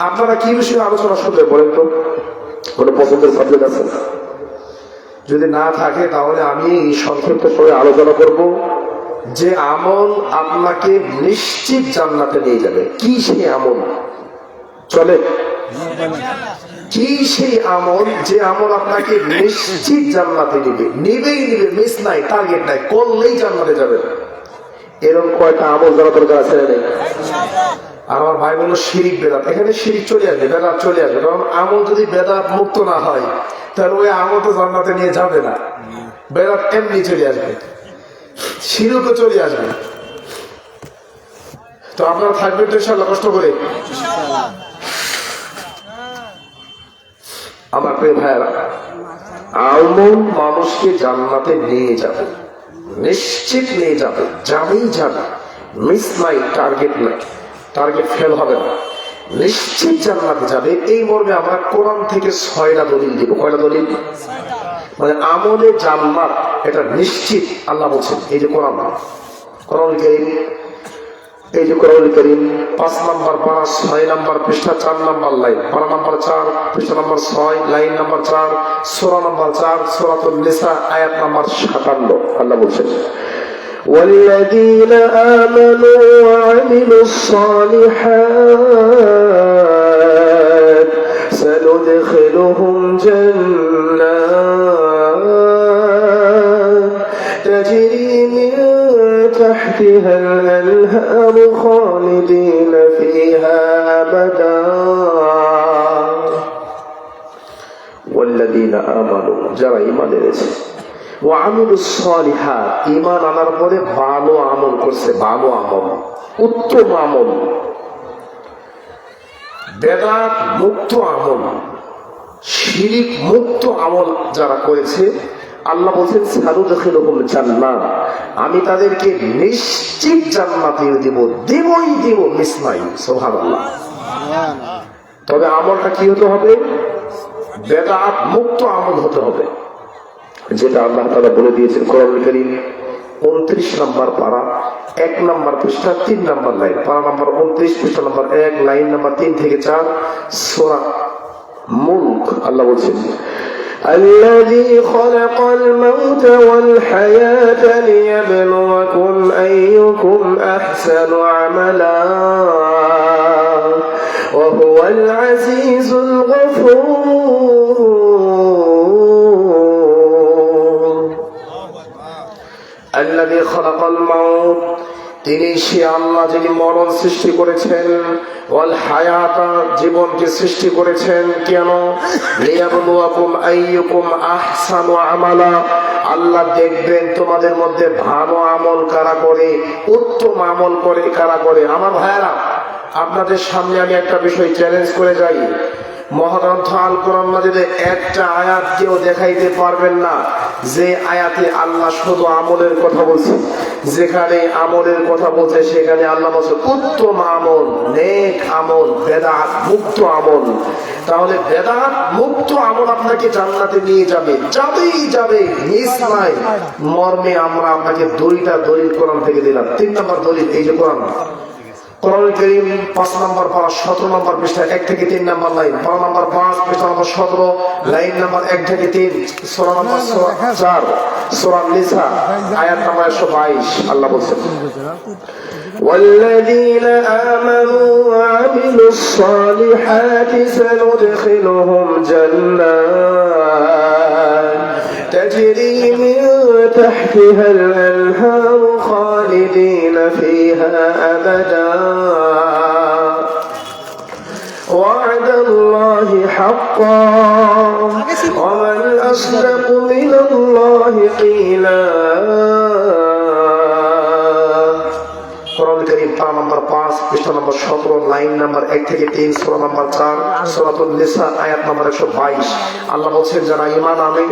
আপনারা কি বিষয়ে আলোচনা শুনবেন বলেন তো? কোনো পছন্দের সাবজেক্ট আছে? যদি না থাকে তাহলে আমি সংক্ষিপ্ত করে আলোচনা করব যে আমল আপনাকে নিশ্চিত জান্নাতে নিয়ে যাবে। কি সেই আমল? চলে কি সেই আমল যে আমল আপনাকে নিশ্চিত জান্নাতে নিবে? নিবেই নিবে, মিস নাই, টার্গেট নাই, করলেই জান্নাতে যাবে। এরকম কয়টা আমল জানা দরকার আছে না? নেই? আর আমার ভাই বলল শিরিক বেদাত, এখানে শিরিক চলে আসবে, বেদাত চলে আসবে। কারণ আমল যদি বেদাত মুক্ত না হয় তাহলে ওই আমল তো জান্নাতে নিয়ে যাবে না। বেদাত এমনি চলে আসবে, শিরিকও চলে আসবে। তো আপনারা থাকবেন তো ইনশাআল্লাহ কষ্ট করে। আমার প্রিয় ভাইয়েরা, আমল মানুষকে জান্নাতে নিয়ে যাবে, নিশ্চিত নিয়ে যাবে, যাবেই যাবে, মিস নাই, টার্গেট নাই, টার্গেট ফেল হবে না, নিশ্চিত জান্নাতে যাবে। এই মর্মে আমরা কোরআন থেকে 6টা দলিল দিব। কয়টা দলিল? মানে আমলে জান্নাত এটা নিশ্চিত আল্লাহ বলছেন। এই যে কোরআন কারীম, এই যে কোরআন কারীম 5 নম্বর পারা 6 নম্বর পৃষ্ঠা 4 নম্বর লাইন, পারা নম্বর 4 পৃষ্ঠা নম্বর 6 লাইন নম্বর 4 সূরা নম্বর 4 সূরাতুন নিসা আয়াত নম্বর 57 আল্লাহ বলছেন والذين آمنوا وعملوا الصالحات سندخلهم جنات تجري من تحتها الأنهار خالدين فيها أبدا والذين آمنوا যারা ঈমান এনেছে ওয়ামিলুস সালিহাত, ঈমান আনার পরে ভালো আমল করছে, ভালো আমল, উত্তম আমল, বেদাত মুক্ত আমল, শিরিক মুক্ত আমল যারা করেছে, আল্লাহ বলছেন সানুদখিলুহুম জান্নাত, আমি তাদেরকে নিশ্চিত জান্নাতে দিব, দেবই দিব, মিস নাই। সুবহানাল্লাহ। তবে আমলটা কি হতে হবে? বেদাত মুক্ত আমল হতে হবে, যেটা আল্লাহ তাআলা বলে দিয়েছেন কোরআন কারীম 29 নম্বর পারা 1 নম্বর পৃষ্ঠা 3 নম্বর লাইন, পারা নম্বর 29 পৃষ্ঠা নম্বর 1 লাইন নম্বর 3 থেকে 4 সূরা মুলক। আল্লাহ বলছেন الذي خلق الموت والحياة ليبلوكم أيكم أحسن عملا وهو العزيز الغفور الذي خلق الموت, তিনি সে আল্লাহ যিনি মরণ সৃষ্টি করেছেন, ওয়াল হায়াতা, জীবনকে সৃষ্টি করেছেন। কেন? লিয়াবলুয়াকুম আইয়ুকুম আহসানু আমালা, আল্লাহ দেখবেন তোমাদের মধ্যে ভালো আমল কারা করে, উত্তম আমল করে কারা করে। আমার ভাইয়েরা, আপনাদের সামনে আমি একটা বিষয় চ্যালেঞ্জ করে যাই। মহাগ্রন্থ আল কোরআন মাজিদে একটা আয়াত কেউ দেখাইতে পারবেন না যে আয়াতে আল্লাহ শুধু আমলের কথা বলছে। যেখানে আমলের কথা বলছে সেখানে আল্লাহ বলছে উত্তম আমল, নেক আমল, বেদাত মুক্ত আমল। তাহলে বেদাত মুক্ত আমল আপনাকে জান্নাতে নিয়ে যাবে, যাবেই যাবে, মিস নাই। মর্মে আমরা আপনাকে 2টা দলিল কোরআন থেকে দিলাম। 3 নম্বর দলিল এই যে কোরআন কারীম 5 নম্বর পারা 17 নম্বর পৃষ্ঠা 1 থেকে 3 নম্বর লাইন, পারা নম্বর 5 পৃষ্ঠা নম্বর 17 লাইন নম্বর 1 থেকে 3, সূরা নম্বর 4 সূরা নিসা আয়াত নম্বর 122। আল্লাহ বলেন والذين آمنوا وعملوا الصالحات سندخلهم جنات تجري من تحتها الأنهار خالدين فيها أبدا وعد الله حقا ومن أصدق من الله قيلا। কোরআন কারীম পারা নম্বর 5 পৃষ্ঠা নম্বর 17 লাইন নম্বর 1 থেকে 3 সূরা নম্বর 4 সূরাতুন নিসা আয়াত নম্বর 122। আল্লাহ বলেন যারা ঈমান আনে,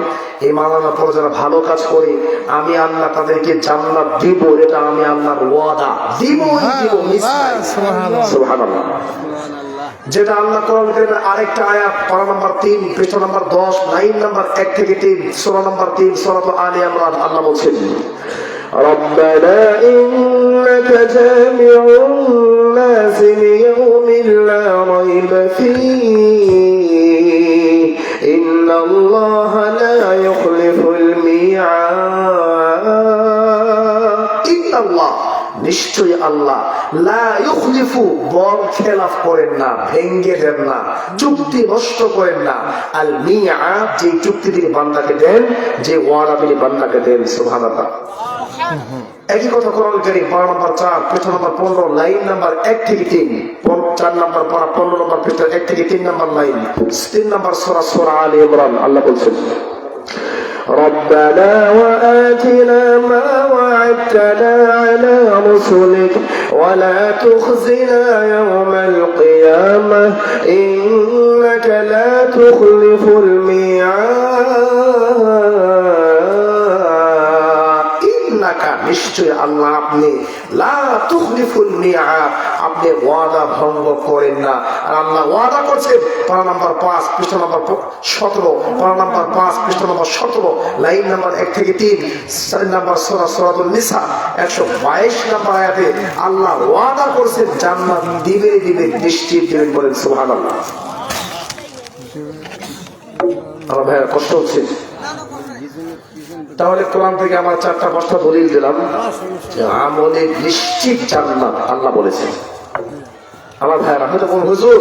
ঈমান আনার পর যারা ভালো কাজ করে, আমি আল্লাহ তাদেরকে জান্নাত দিব। এটা আমি আল্লাহর ওয়াদা, দিবই দিব, মিস নাই। সুবহানাল্লাহ। যেটা আল্লাহ কোরআন কারীমের আরেকটা আয়াত পারা নম্বর 3 পৃষ্ঠা নম্বর 10 লাইন নম্বর 1 থেকে 3 সূরা নম্বর 3 সূরাতুল আলী ইমরান। আল্লাহ বলেন ربنا إنك جامع الناس ليوم لا ريب فيه إن الله لا يخلف الميعاد নিশ্চয়ই আল্লাহ লা ইউখলিফু বর খেলাফ করেন না, ভেঙ্গে দেন না, চুক্তি নষ্ট করেন না। আল মিআদ যে চুক্তি তিনি বান্দাকে দেন, যে ওয়াদা তিনি বান্দাকে দেন। সুবহানাল্লাহ। একই কথা কোরআন কারীম 12 নম্বর 4 পৃষ্ঠা নম্বর 15 লাইন নম্বর 1 থেকে 3, 4 নম্বর পারা 15 নম্বর পৃষ্ঠা 1 থেকে 3 নম্বর লাইন, 3 নম্বর সূরা আলে ইমরান। আল্লাহ বলছেন ربنا وآتنا ما وعدتنا على رسلك ولا تخزنا يوم القيامة إنك لا تخلف الميعاد নিশ্চয় আল্লাহ আপনি লা তুখলিফুল মিআদ আপনি ওয়াদা ভঙ্গ করেন না। আর আল্লাহ ওয়াদা করছে পারা নাম্বার 5 পৃষ্ঠা নাম্বার 17, পারা নাম্বার 5 পৃষ্ঠা নাম্বার 17 লাইন নাম্বার 1 থেকে 3, 4 নম্বর সূরাতুন নিসা 122 নম্বর আয়াতে আল্লাহ ওয়াদা করেছেন জান্নাত দিবে নিশ্চিত দিবেন। বলেন সুবহানাল্লাহ। আমার ভাইয়ের কষ্ট হচ্ছে। তাহলে কোরআন থেকে আমার 4-5টা দলিল দিলাম যে আমলে নিশ্চিত জান্নাত আল্লাহ বলেছেন। আমার ভাইয়েরা হয়তো বলুন হুজুর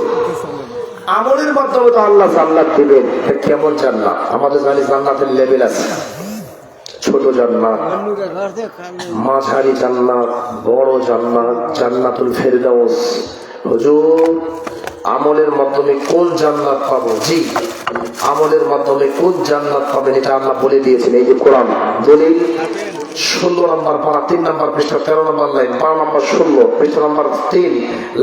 আমলের মাধ্যমে তো আল্লাহ জান্নাত দিবেন, কেমন জান্নাত? আমাদের জানি জান্নাতের লেভেল আছে, ছোট জান্নাত, মাঝারি জান্নাত, বড় জান্নাত, জান্নাতুল ফেরদাউস। হুজুর আমলের মাধ্যমে কোন জান্নাত পাবো? জি, আমলের মাধ্যমে কোন জান্নাত পাবেন এটা আল্লাহ বলে দিয়েছেন। এই যে কোরআন দলিল 16 নম্বর পারা 3 নম্বর পৃষ্ঠা 13 নম্বর লাইন, পারা নম্বর 16 পৃষ্ঠা নম্বর 3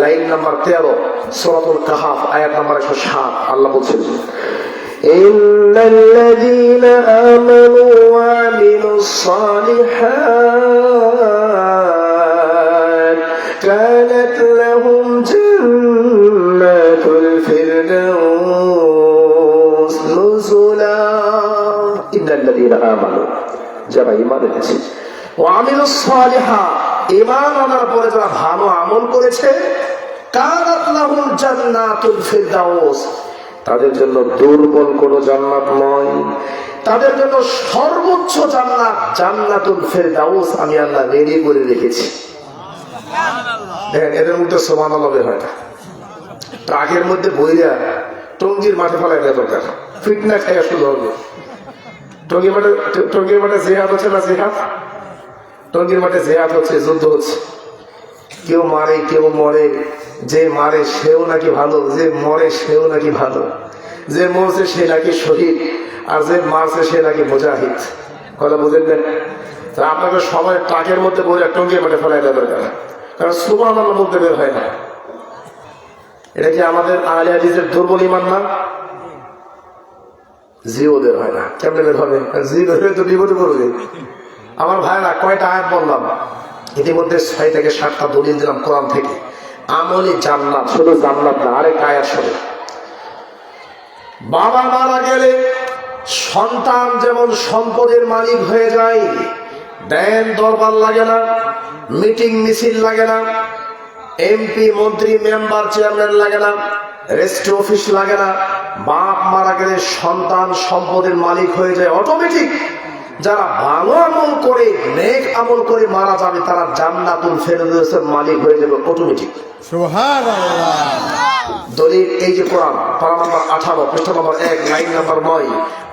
লাইন নম্বর 13 সূরাতুল কাহাফ আয়াত নম্বর 107। আল্লাহ বলছেন ইন্নাল্লাযীনা আমানু ওয়া আমিলুস সালিহাত কানাত লাহুম জান্নাতুল ফিরদাউস নুজুলা। ইন্নাল্লাযীনা আমানু যারা ঈমান এনেছে, ওয়া আমিলুস সালিহাত ঈমান আনার পরে যারা ভালো আমল করেছে, কানাত লাহুম জান্নাতুল ফিরদাউস তাদের জন্য দুর্বল কোন জান্নাত নয়, তাদের জন্য সর্বোচ্চ জান্নাত জান্নাতুল ফেরদাউস আমি আল্লাহ রেডি করে রেখেছি। দেখেন এদের মধ্যে সুবহানাল্লাহ হয় না। ট্রাকের মধ্যে বইরা টঙ্গির মাঠে ফেলাই দেওয়া দরকার, ফিটনা খাইয়া শুরু হবে। টঙ্গির মাঠে জিহাদ হচ্ছে না? টঙ্গির মাঠে জিহাদ হচ্ছে, যুদ্ধ হচ্ছে। কেউ মারে কেউ মরে, যে মারে সেও নাকি ভালো, যে মরে সেও নাকি ভালো, যে মরছে সে নাকি শহীদ, আর যে মারছে সে নাকি মুজাহিদ। কথা বুঝেন না? আপনাকে সবাই ট্রাকের মধ্যে বইরা টঙ্গির মাঠে ফেলাই দেওয়া দরকার, কারণ সুবহানাল্লাহ বলতে বের হয় না। এটা কি আমাদের আহলে হাদিসের দুর্বল ঈমান না? জিও বের হয় না। কেমনে বের হবে? জি বের হয়ে তো বিপদে পড়বে। আমার ভাইরা কয়টা আয়াত বললাম, ইতিমধ্যে 6 থেকে 7টা দলিল দিলাম কোরআন থেকে। আমলে জান্নাত, শুধু জান্নাত না, আরেক আয়াত শুনে। বাবা মারা গেলে সন্তান যেমন সম্পদের মালিক হয়ে যায়, দেন দরবার লাগে না, মিটিং মিছিল লাগে না, এমপি মন্ত্রী মেম্বার চেয়ারম্যান লাগে না, রেজিস্ট্রি অফিস লাগে না। বাপ মারা গেলে সন্তান সম্পদের মালিক হয়ে যায় অটোমেটিক। যারা ভালো আমল করে, নেক আমল করে মারা যাবে, তারা জান্নাতুল ফেরদাউসের মালিক হয়ে যাবে অটোমেটিক। সুবহানাল্লাহ। দলিল এই যে কোরআন পারা নম্বর 18 পৃষ্ঠা নম্বর 1 লাইন নম্বর 9,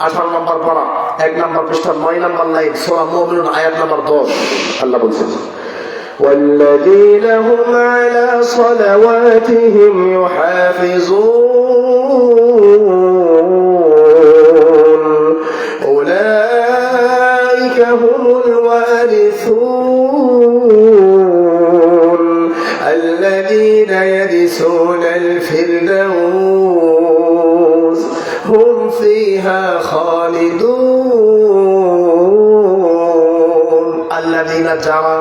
18 নম্বর পারা 1 নম্বর পৃষ্ঠা 9 নম্বর লাইন, সূরা মুমিনুন আয়াত নম্বর 10। আল্লাহ বলছেন والذين هم على صلواتهم يحافظون أولئك هم الوارثون الذين يرثون الفردوس هم فيها خالدون الذين যারা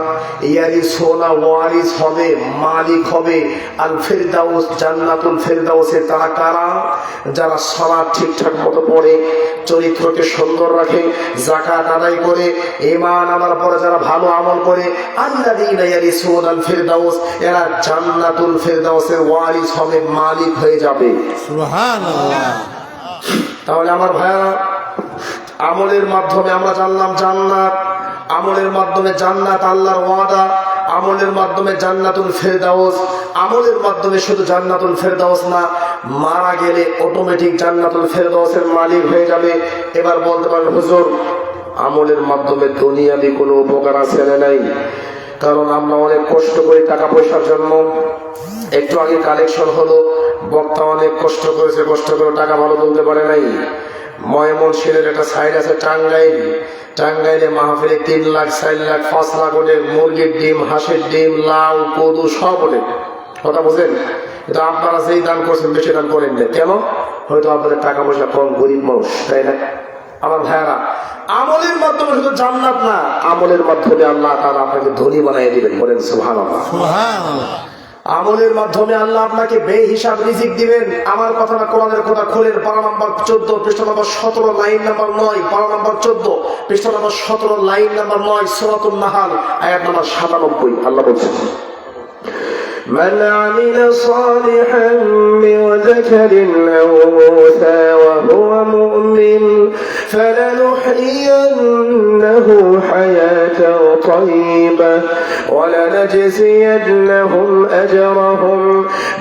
ইয়ারিসুনা ওয়ারিস হবে, মালিক হবে আল ফিরদাউস জান্নাতুল ফিরদাউসের। তারা কারা? যারা সালাত ঠিকঠাক মতো পড়ে, চরিত্রকে সুন্দর রাখে, যাকাত আদায় করে, ঈমান আনার পরে যারা ভালো আমল করে, আল্লাযীনা ইয়ারিসুনাল ফিরদাউস এরা জান্নাতুল ফিরদাউসের ওয়ারিস হবে, মালিক হয়ে যাবে। সুবহানাল্লাহ। তাহলে আমার ভাইয়া আমলের মাধ্যমে আমরা জানলাম জান্নাত, আমলের মাধ্যমে জান্নাত আল্লাহর ওয়াদা, আমলের মাধ্যমে জান্নাতুল ফেরদাউস, আমলের মাধ্যমে শুধু জান্নাতুল ফেরদাউস না, মারা গেলে অটোমেটিক জান্নাতুল ফেরদাউসের মালিক হয়ে যাবে। এবার বলতে পারেন হুজুর আমলের মাধ্যমে দুনিয়াবি কোনো উপকার আছে না নাই? কারণ আমরা অনেক কষ্ট করি টাকা পয়সার জন্য। একটু আগে কালেকশন হলো, বক্তা অনেক কষ্ট করেছে, কষ্ট করে টাকা ভালো তুলতে পারে নাই। ময়মনসিংহের একটা সাইড আছে টাঙ্গাইল, টাঙ্গাইলে মাহফিলে 3 লাখ 4 লাখ 5 লাখ ওঠে, মুরগির ডিম, হাঁসের ডিম, লাউ, কদু সব ওঠে। কথা বুঝেন? কিন্তু আপনারা যেই দান করছেন বেশি দান করেন না কেন? হয়তো আপনাদের টাকা পয়সা কম, গরিব মানুষ, তাই না? আমার ভাইয়ারা, আমলের মাধ্যমে শুধু জান্নাত না, আমলের মাধ্যমে আল্লাহ তাআলা আপনাকে ধনী বানিয়ে দিবেন। বলেন সুবহানাল্লাহ। সুবহানাল্লাহ। আমলের মাধ্যমে আল্লাহ আপনাকে বেহিসাব রিজিক দিবেন। আমার কথা না, কোরআনের কথা খোলেন, পারা নাম্বার 14 পৃষ্ঠা নাম্বার 17 লাইন নাম্বার 9, পারা নাম্বার 14 পৃষ্ঠা নাম্বার 17 লাইন নাম্বার 9, সূরাতুন নাহাল আয়াত নাম্বার 97। আল্লাহ বলছেন, من عمل صالحا من ذكر أو أنثى وهو مؤمن فلنحيينه حياة طيبة ولنجزينهم أجرهم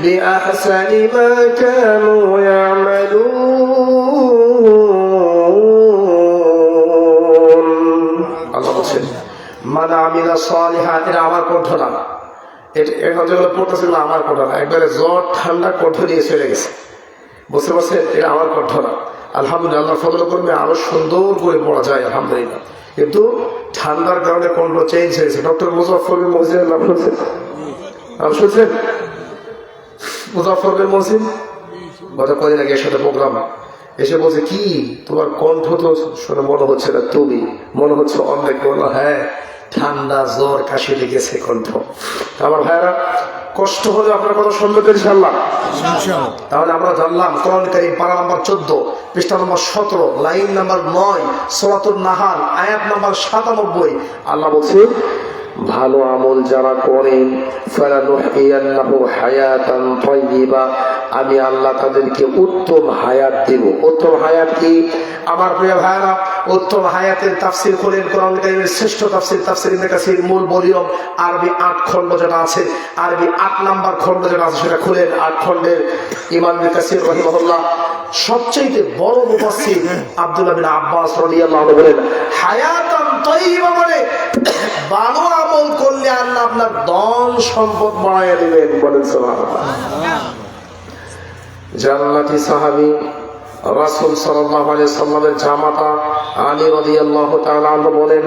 بأحسن ما كانوا يعملون. الله বলছেন من عمل صالحا, এটা আমার কণ্ঠ না, এখন যেগুলো পড়তেছিল আমার কণ্ঠ না, একবারে জ্বর ঠান্ডা কণ্ঠ দিয়ে চলে গেছে, বুঝতে পারছেন? এটা আমার কণ্ঠ না। আলহামদুলিল্লাহ, আল্লাহ ফজল করবে আরো সুন্দর করে পড়া যায় আলহামদুলিল্লাহ, কিন্তু ঠান্ডার কারণে কণ্ঠ চেঞ্জ হয়েছে। ডক্টর মুজাফফর বিন মহসিনের নাম শুনছেন? নাম শুনছেন? মুজাফফর বিন মহসিন গত কদিন আগে সাথে প্রোগ্রাম এসে বলছে, কি তোমার কণ্ঠ তো শুনে মনে হচ্ছে না, তুমি মনে হচ্ছে অনেক। বললো হ্যাঁ, ঠান্ডা জ্বর কাশি লেগেছে কণ্ঠ। আমার ভাইয়েরা, কষ্ট হলে আপনার কথা শুনবে তো ইনশাআল্লাহ। তাহলে আমরা জানলাম কোরআন কারীম পারা নাম্বার 14 পৃষ্ঠা নাম্বার 17 লাইন নাম্বার 9 সূরাতুন নাহাল আয়াত নাম্বার 97। আল্লাহ বলছে ভালো আমল যারা করেন ফালানুহিয়ান্নাহু হায়াতান তাইয়্যিবা, আমি আল্লাহ তাদেরকে উত্তম হায়াত দেব। উত্তম হায়াত কি? আমার প্রিয় ভাইরা, উত্তম হায়াতের তাফসীর করেন কোরআন কারীমের শ্রেষ্ঠ তাফসীর, তাফসীর ইবনে কাসির মূল ভলিউম আরবি 8 খণ্ড যেটা আছে, আরবি 8 নাম্বার খণ্ড যেটা আছে সেটা খুলেন। 8 খণ্ডের ইমাম ইবনে কাসির রাহিমাহুল্লাহ সবচেয়ে বড় মুফাসসির আব্দুল্লাহ বিন আব্বাস রাদিয়াল্লাহু আনহু বলেন, হায়াতান তাইয়্যিবা মানে ভালো আমল করলে আল্লাহ আপনার ধন সম্পদ বাড়াইয়া দিবেন। বলেন সুবহানাল্লাহ। জান্নাতি সাহাবী রাসূল সাল্লাল্লাহু আলাইহি সাল্লামের জামাতা আলী রাদিয়াল্লাহু তাআলা আনহু বলেন,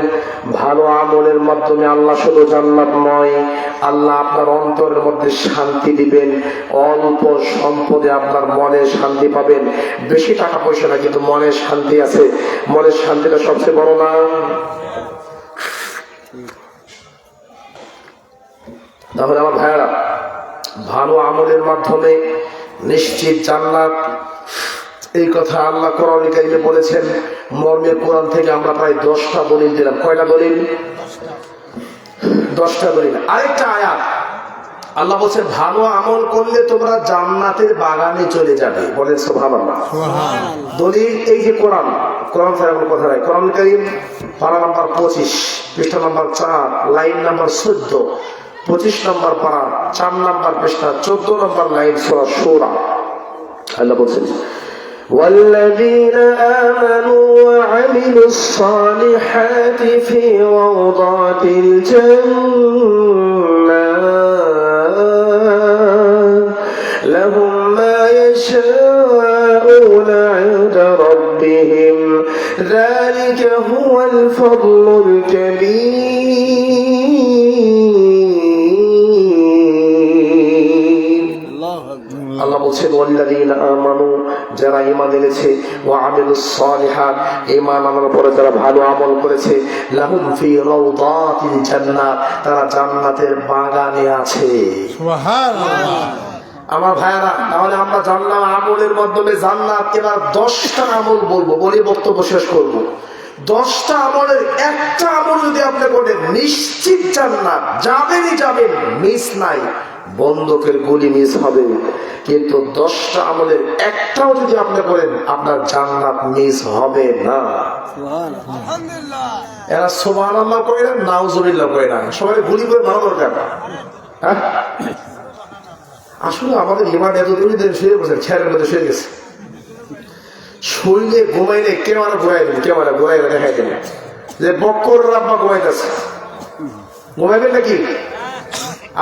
ভালো আমলের মাধ্যমে আল্লাহ শুধু জান্নাত নয়, আল্লাহ আপনার অন্তরের মধ্যে শান্তি দিবেন। অল্প সম্পদে আপনার মনে শান্তি পাবেন, বেশি টাকা পয়সা না, কিন্তু মনে শান্তি আছে। মনের শান্তিটা সবচেয়ে বড় না? তাহলে আমার ভাইয়েরা, ভালো আমলের মাধ্যমে নিশ্চিত জান্নাত, এই কথা আল্লাহ কোরআনে কারীমে বলেছেন। মর্মে কোরআন থেকে আমরা প্রায় 10টা দলিল দিলাম। কয়টা দলিল? 10টা দলিল। আরেকটা আয়াত আল্লাহ বলছেন ভালো আমল করলে তোমরা জান্নাতের বাগানে চলে যাবে। বলেন সুবহানাল্লাহ। দলিল এই যে কোরআন, কোরআন ছাড়া কোনো কথা নাই। কোরআন কারীম পারা নাম্বার 25 পৃষ্ঠা নাম্বার 4 লাইন নাম্বার 14, 25 নম্বর পারা 4 নম্বর পৃষ্ঠা 14 নম্বর লাইন সূরা শূরা। আল্লাহ বলছেন, والذين آمنوا وعملوا الصالحات في روضات الجنة لهم ما يشاءون عند ربهم ذلك هو الفضل الكبير. আল্লাহ বলছেন ওয়াল্লাযীনা আমানু, যারা ঈমান এনেছে, ওয়া আমিলুস সালিহাত, ঈমান আনার পরে যারা ভালো আমল করেছে, লাহুম ফি রাউদাতিল জান্নাত, তারা জান্নাতের বাগানে আছে। সুবহানাল্লাহ। আমার ভাইরা, তাহলে আমরা জানলাম আমলের মাধ্যমে জান্নাত। এবার 10টা আমল বলবো, বলি বক্তব্য শেষ করব। 10টা আমলের একটা আমল যদি আপনি করেন নিশ্চিত জান্নাত, যাবেনই যাবেন, মিস নাই। বন্দুকের গুলি মিস হবে, কিন্তু 10টা আমলের একটাও যদি আপনি করেন আপনার জান্নাত মিস হবে না। এরা সুবহানাল্লাহ কয় না, নাউজুবিল্লাহ কয় না, সবাই গুলি করে মারা দরকার। হ্যাঁ, আসলে আমাদের ইমান এত দূরে শুয়ে বসে, খেয়ালের মধ্যে শুয়ে গেছে, শুইলে ঘুমাইলে ক্যামেরা ঘুরাই দেবে, ক্যামেরা ঘুরাই দেখাই দেবে যে বক্কর রাব্বা ঘুমাইতেছে। ঘুমাইবেন নাকি?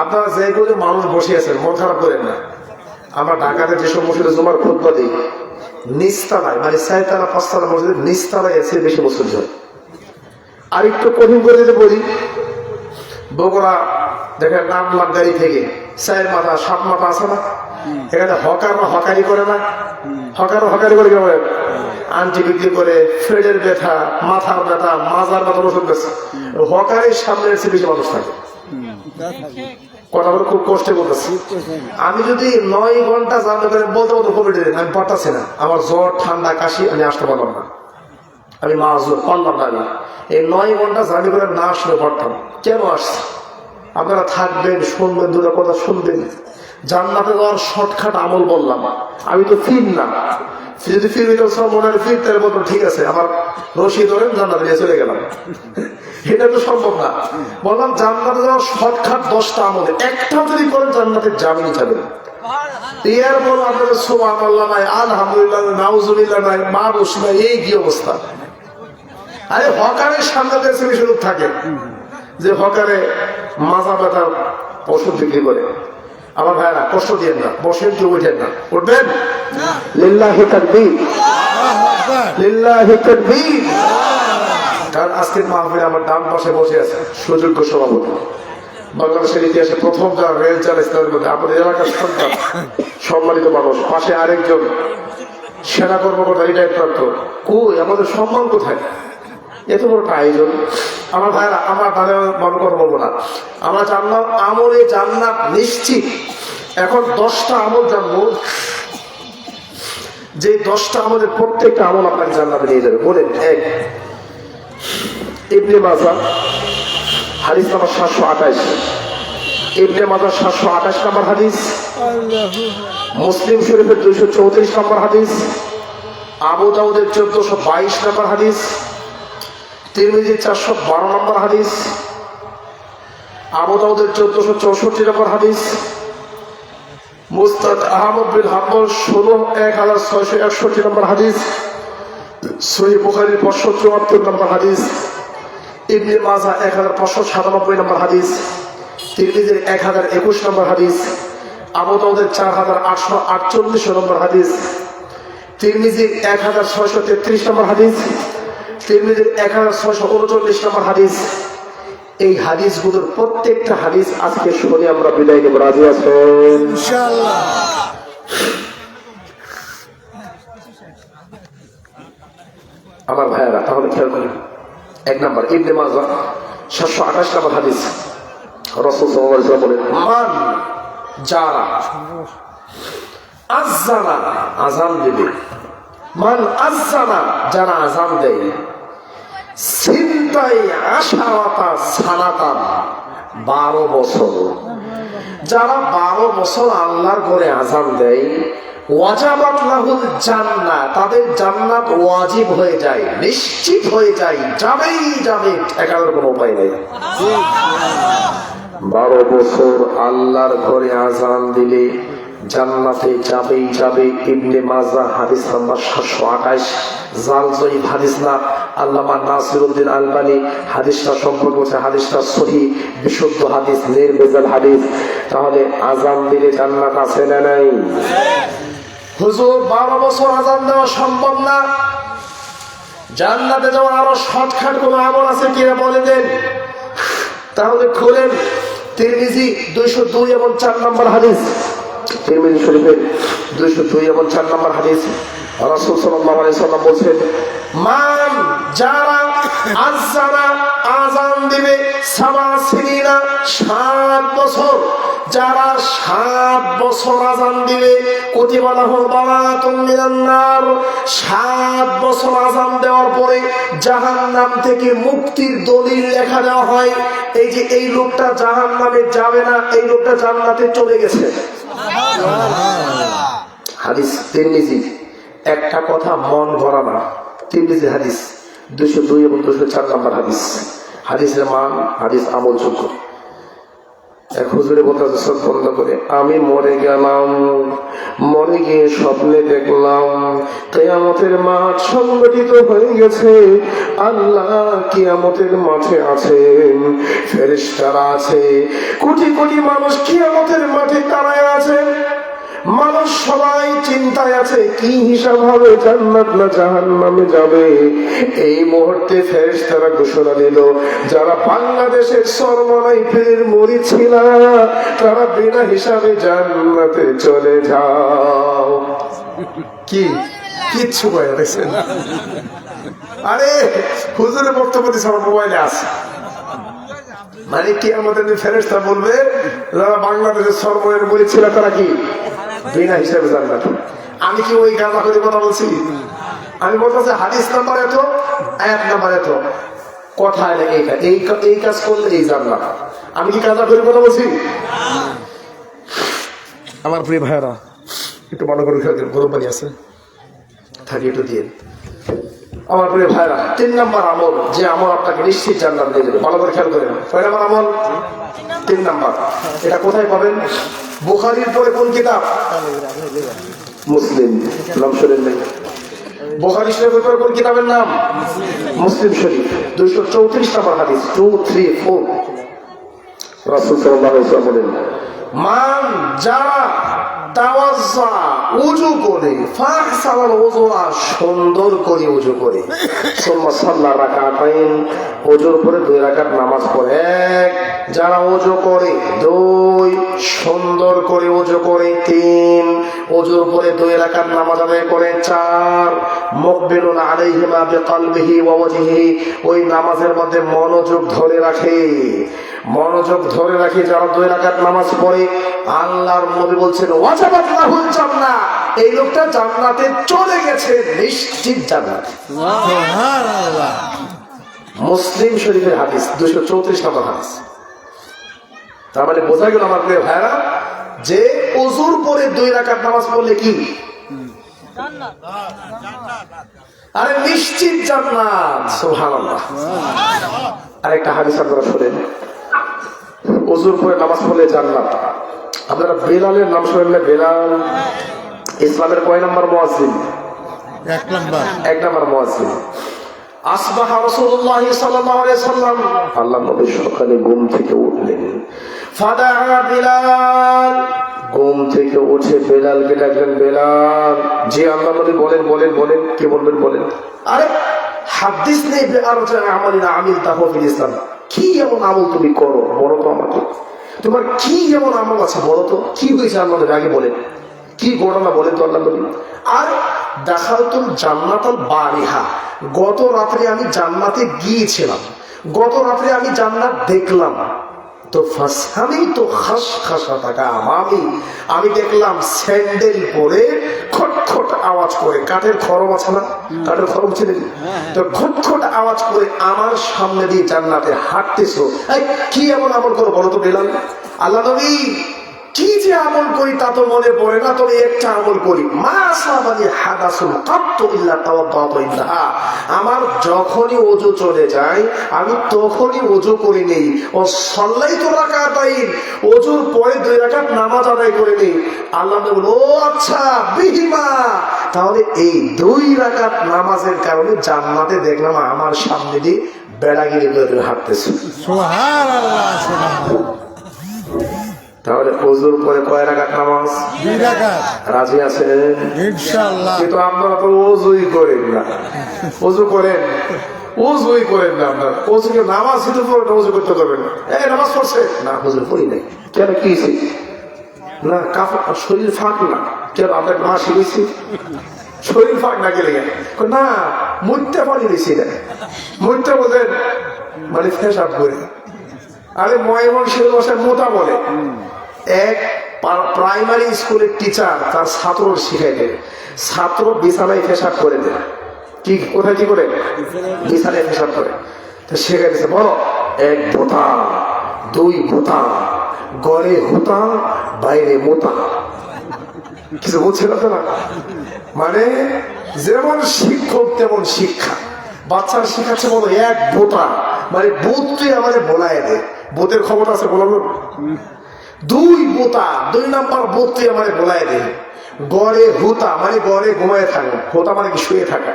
আপনারা যে কোনো মানুষ বসে আছেন, মন খারাপ করেন না। আমরা ঢাকাতে যেসব মসজিদে জুমার খুতবা দিই, নিচতলায় মানে 4 5 মসজিদের নিচতলায় এসে বেশি মুসল্লি হয়। আর একটু কঠিন করে দিতে বলি, বগুড়া দেখেন নামলাম গাড়ি থেকে 4 মাথা 7 মাথা আছে না, এখানে হকাররা হকারি করে না, হকারি করে কেমন আন্টি বিক্রি করে, ফ্রেডের ব্যথা, মাথার ব্যথা, মাজার ব্যথা ওষুধ বেছে, হকারের সামনে এসে বেশি মানুষ থাকে। কথা বলে খুব কষ্টে বলতেছি। আমি যদি 9 ঘন্টা জানতে পারি বলতে বলতে কোভিড আমি পারতাছি না, আমার জ্বর ঠান্ডা কাশি, আমি আসতে পারলাম না, আমি মাজুর পারলাম না। আমি এই 9 ঘন্টা জার্নি করে না আসলে পারতাম। কেন আসছে? আপনারা থাকবেন, শুনবেন, দুটো কথা শুনবেন। জান্নাতে যাওয়ার শর্টকাট আমল বললাম। আমি তো ফির না, যদি ফির মনে হয় ফির, তাহলে বলবো ঠিক আছে, আমার রশি ধরেন জান্নাতে নিয়ে চলে গেলাম। এটা তো সম্ভব না। বললাম জান্নাতে যাওয়ার শর্টকাট 10টা আমলে একটাও যদি করেন জান্নাতের জামিন যাবেন। এর পর আপনাদের সুবহানাল্লাহ নাই, আলহামদুলিল্লাহ, নাউজুবিল্লাহ নাই, মানুষ নাই, এই কি অবস্থা? আরে হকারের সামনে দেশে বেশি লোক থাকে যে হকারে মাজা ব্যথার ওষুধ বিক্রি করে। আমার ভাইরা কষ্ট দিয়েন না, বসেন, কেউ উঠেন না, উঠবেন। লিল্লাহি তাকবীর, লিল্লাহি তাকবীর। কারণ আজকের মাহফিলে আমার ডান পাশে বসে আছে সুযোগ্য সভাপতি, বাংলাদেশের ইতিহাসে প্রথম যারা রেল চালাইছে তাদের মধ্যে আমাদের এলাকার সন্তান, সম্মানিত মানুষ। পাশে আরেকজন সেনা কর্মকর্তা রিটায়ার্ড প্রাপ্ত। কই আমাদের সম্মান কোথায়? এত বড় একটা আয়োজন। আমার ভাইরা, আমরা তাদের মনে কথা বলবো না, আমরা জানলাম আমলে জান্নাত নিশ্চিত। এখন 10টা আমল জানবো, যে 10টা আমলের প্রত্যেকটা আমল আপনাকে জান্নাতে নিয়ে যাবে। বলেন, 1 ইবনে মাজাহ হাদিস নাম্বার 728, ইবনে মাজাহ 728 নম্বর হাদিস, মুসলিম শরীফের 234 নম্বর হাদিস, আবু দাউদের 1422 নম্বর হাদিস, তিরমিজির 412 নম্বর হাদিস, আবু দাউদের 1464 নম্বর হাদিস, মুসনাদ আহমদ বিন হাম্বল 16,661 নম্বর হাদিস, সহিহ বুখারীর 574 নম্বর হাদিস, ইবনে মাজাহ 1597 নম্বর হাদিস, তিরমিজির 1021 নম্বর হাদিস, আবু দাউদের 4848 নম্বর হাদিস, তিরমিজির 1633 নম্বর হাদিস, তিরমিজির 1639 নম্বর হাদিস। এই হাদিসগুলোর প্রত্যেকটা হাদিস আজকে শুনে আমরা বিদায় নেব। রাজি আছেন ইনশাআল্লাহ? আমার ভাইয়েরা, তাহলে খেয়াল করুন। 1 নম্বর ইবনে মাজাহ 728 নম্বর হাদিস, রাসূল সাল্লাল্লাহু আলাইহি ওয়াসাল্লাম বলেন, মান যারা আযানা, আযান দিবে, মান আযানা, যারা আযান দেয়, সিনতাই আশারাতা সানাতান, 12 বছর, যারা 12 বছর আল্লাহর ঘরে আযান দেয়, ওয়াজাবাত লাহুল জান্নাহ, তাদের জান্নাত ওয়াজিব হয়ে যায়, নিশ্চিত হয়ে যায়, যাবেই যাবে, ঠেকানোর কোনো উপায় নেই। 12 বছর আল্লাহর ঘরে আযান দিলে জান্নাতে যাবেই যাবে। ইবনে মাজাহ হাদিস নাম্বার 728, জাল জয়ীফ হাদিস না। আল্লামা নাসিরউদ্দিন আলবানী হাদিসটা সম্পর্কে বলছে হাদিসটা সহিহ, বিশুদ্ধ হাদিস, নির্ভেজাল হাদিস। তাহলে আযান দিলে জান্নাত আছে না নাই? হুজুর 12 বছর আযান দেওয়া সম্ভব না, জান্নাতে যাওয়ার আরো শর্টকাট কোন আমল আছে কিনা বলে দেন। তাহলে খুলেন তিরমিজি 202 এবং 4 নম্বর হাদিস, তিরমিজি শরীফের 202 এবং 4 নম্বর হাদিস। রাসূল সাল্লাল্লাহু আলাইহি ওয়াসাল্লাম বলেন, মান যারা আযানা, আযান দিবে, 7 সিনিনা, 7 বছর, যারা 7 বছর আযান দিবে, কুতিবা লাহু বারাতুন মিনান নার, 7 বছর আযান দেওয়ার পরে মাধ্যমে জাহান্নাম থেকে মুক্তির দলিল লেখা দেওয়া হয়, এই যে এই লোকটা জাহান্নামে যাবে না, এই লোকটা জান্নাতে চলে গেছে। হাদিস তিরমিজি, একটা কথা মন ভরা না, তিরমিজি হাদিস 202 এবং 204 নম্বর হাদিস। হাদিসের মান, হাদিস আমলযোগ্য। এক হুজুরে বলতে সব বন্ধ করে, আমি মরে গেলাম, মরে গিয়ে স্বপ্নে দেখলাম কিয়ামতের মাঠ সংগঠিত হয়ে গেছে, আল্লাহ কিয়ামতের মাঠে আছেন, ফেরেশতারা আছে, কোটি কোটি মানুষ কিয়ামতের মাঠে দাঁড়ায় আছেন, মানুষ সবাই চিন্তায় আছে কি হিসাব হবে, জান্নাত না জাহান্নামে যাবে। এই মুহূর্তে ফেরেশতারা ঘোষণা দিল, যারা বাংলাদেশের সরমনাই পীরের মুরিদ ছিল তারা বিনা হিসাবে জান্নাতে চলে যাও। কি কিচ্ছু বলে দেখছেন? আরে হুজুরের বক্তব্য দিচ্ছে, আমার মোবাইলে আছে। মানে কি আমাদের ফেরেশতা বলবে, যারা বাংলাদেশের সরমনের মুরিদ ছিল তারা কি বিনা হিসাবে জান্নাত। আমি কি ওই গাঁজা করে কথা বলছি? আমি বলতেছি হাদিস নাম্বার এত, আয়াত নাম্বার এত, কথা এই কাজ করলে এই জান্নাত। আমি কি গাঁজা করে কথা বলছি? আমার প্রিয় ভাইরা একটু ভালো করে খেয়াল করেন, গরম পানি আছে থাকি একটু দিয়ে। আমার প্রিয় ভাইরা, 3 নম্বর আমল, যে আমল আপনাকে নিশ্চিত জান্নাত দিয়ে দেবে, ভালো করে খেয়াল করেন। 6 নম্বর আমল, 3 নম্বর। এটা কোথায় পাবেন? বুখারীর পরে কোন কিতাব? মুসলিম। নাম শোনেন নাই? বুখারী শরীফের পরে কোন কিতাবের নাম? মুসলিম শরীফ। 234 নম্বর হাদিস, 234। রাসূল সাল্লাল্লাহু আলাইহি ওয়াসাল্লাম বলেন, মান যারা তাওয়াজ্জা ওযু করে, ফাহসানাল ওযুআ সুন্দর করে ওযু করে, সুম্মা সাল্লা রাকাতাইন ওযুর পরে 2 রাকাত নামাজ পড়ে, 1 যারা ওযু করে, 2 সুন্দর করে ওযু করে, 3 ওযুর পরে 2 রাকাত নামাজ আদায় করে, 4 মুকবিলুন আলাইহিমা বিকলবিহি ওয়া ওয়াজহিহি, ওই নামাজের মধ্যে মনোযোগ ধরে রাখে, মনোযোগ ধরে রাখে যারা 2 রাকাত নামাজ পড়ে, আল্লাহর নবী বলছেন ওয়াজাবাত লাহুল জান্নাহ, এই লোকটা জান্নাতে চলে গেছে, নিশ্চিত জান্নাত। সুবহানাল্লাহ। মুসলিম শরীফের হাদিস, 234 নম্বর হাদিস। তার মানে বোঝা গেল আমার প্রিয় ভাইরা, যে ওযুর পরে 2 রাকাত নামাজ পড়লে কি আরে নিশ্চিত জান্নাত। সুবহানাল্লাহ। আরেকটা হাদিস আপনারা শুনেন, ওযুর পরে নামাজ পড়লে জান্নাত। আপনারা বেলালের নাম শুনেন না? বেলাল ইসলামের কয় নম্বর মুয়াজ্জিন? 1 নম্বর। 1 নম্বর মুয়াজ্জিন। আসবাহা রাসূলুল্লাহ সাল্লাল্লাহু আলাইহি ওয়াসাল্লাম, আল্লাহর নবী সকালে ঘুম থেকে উঠলেন, ফাদাআ বিলাল, ঘুম থেকে উঠে বেলালকে ডাকলেন, বেলাল। জি আল্লাহর নবী বলেন বলেন বলেন, কি বলবেন বলেন? আরে হাদিসনি বিআরজা আমালিন আমিলতাহু ফিল ইসলাম, কি এমন আমল তুমি করো বলো তো আমাকে, তোমার কি এমন আমল আছে বলো তো, কি হয়েছে আল্লাহর নবী আগে বলেন, কি ঘটনা বলেন তো আল্লাহর নবী। আর দাখালতুল জান্নাতাল বারিহা, গত রাত্রে আমি জান্নাতে গিয়েছিলাম, গত রাত্রে আমি জান্নাত দেখলাম, তো ফাসহামি তো খাসখাসা টাকা আমি দেখলাম স্যান্ডেল পরে খটখট আওয়াজ করে, কাঠের খরম আছে না, কাঠের খরম ছিল, তো খটখট আওয়াজ করে আমার সামনে দিয়ে জান্নাতে হাঁটতেছো, কি এমন আমল করো বলো তো বেলাল। আল্লাহ নবী, কি যে আমল করি তা তো মনে পড়ে না, তবে একটা আমল করি, মা সাবানি হাদাসুল কাত্তু ইল্লা তাওয়াদ্দাতু ইল্লাহা, আমার যখনই ওযু চলে যায় আমি তখনই ওযু করে নেই, ও সাল্লাইতু রাকাতাইন, ওযুর পরে 2 রাকাত নামাজ আদায় করে নেই। আল্লাহ বলেন, ও আচ্ছা বিহিমা, তাহলে এই 2 রাকাত নামাজের কারণে জান্নাতে দেখলাম আমার সামনে দিয়ে বেড়াগিরি করে হাঁটতেছে। সুবহানাল্লাহ। সুবহানাল্লাহ। তাহলে ওযুর পরে কয় রাকাত নামাজ? 2 রাকাত। রাজি আছেন ইনশাআল্লাহ। কিন্তু আপনারা তো ওযুই করেন না, ওযু করেন, ওযুই করেন না আপনারা, ওযুকে নামাজ শুধু পড়ে ওযু করতে পারবেন না। এই নামাজ পড়ছে না, হুজুর পড়ি নাই, কেন কি হয়েছে না, শরীর ফাঁক না, কেন আপনার মা শিখেছি শরীর ফাঁক না গেলে না, মরতে পারি বেশি না, মরতে বোঝেন মানে ফেসাব করে। আরে ময়মনসিংহ ভাষায় মোটা বলে, এক প্রাইমারি স্কুলের টিচার তার ছাত্র শিখাই দেয়, ছাত্র বিছানায় পেশাব করে দেয়, কি কোথায় কি করে? বিছানায় পেশাব করে। তো সেখানে বলো, 1 বোতা 2 বোতা, গড়ে হুতা বাইরে মোতা। কিছু বলছে না? মানে যেমন শিক্ষক তেমন শিক্ষা। বাচ্চার শিখাচ্ছে বলো 1 বোতা, মানে বুথ তুই আমাদের বলায় দে, বুথের ক্ষমতা আছে বলাবো। 2 বোতা, 2 নাম্বার বুথ তুই আমাদের বলায় দে। গড়ে হুতা মানে গড়ে ঘুমায় থাকা, হোতা মানে কি শুয়ে থাকা।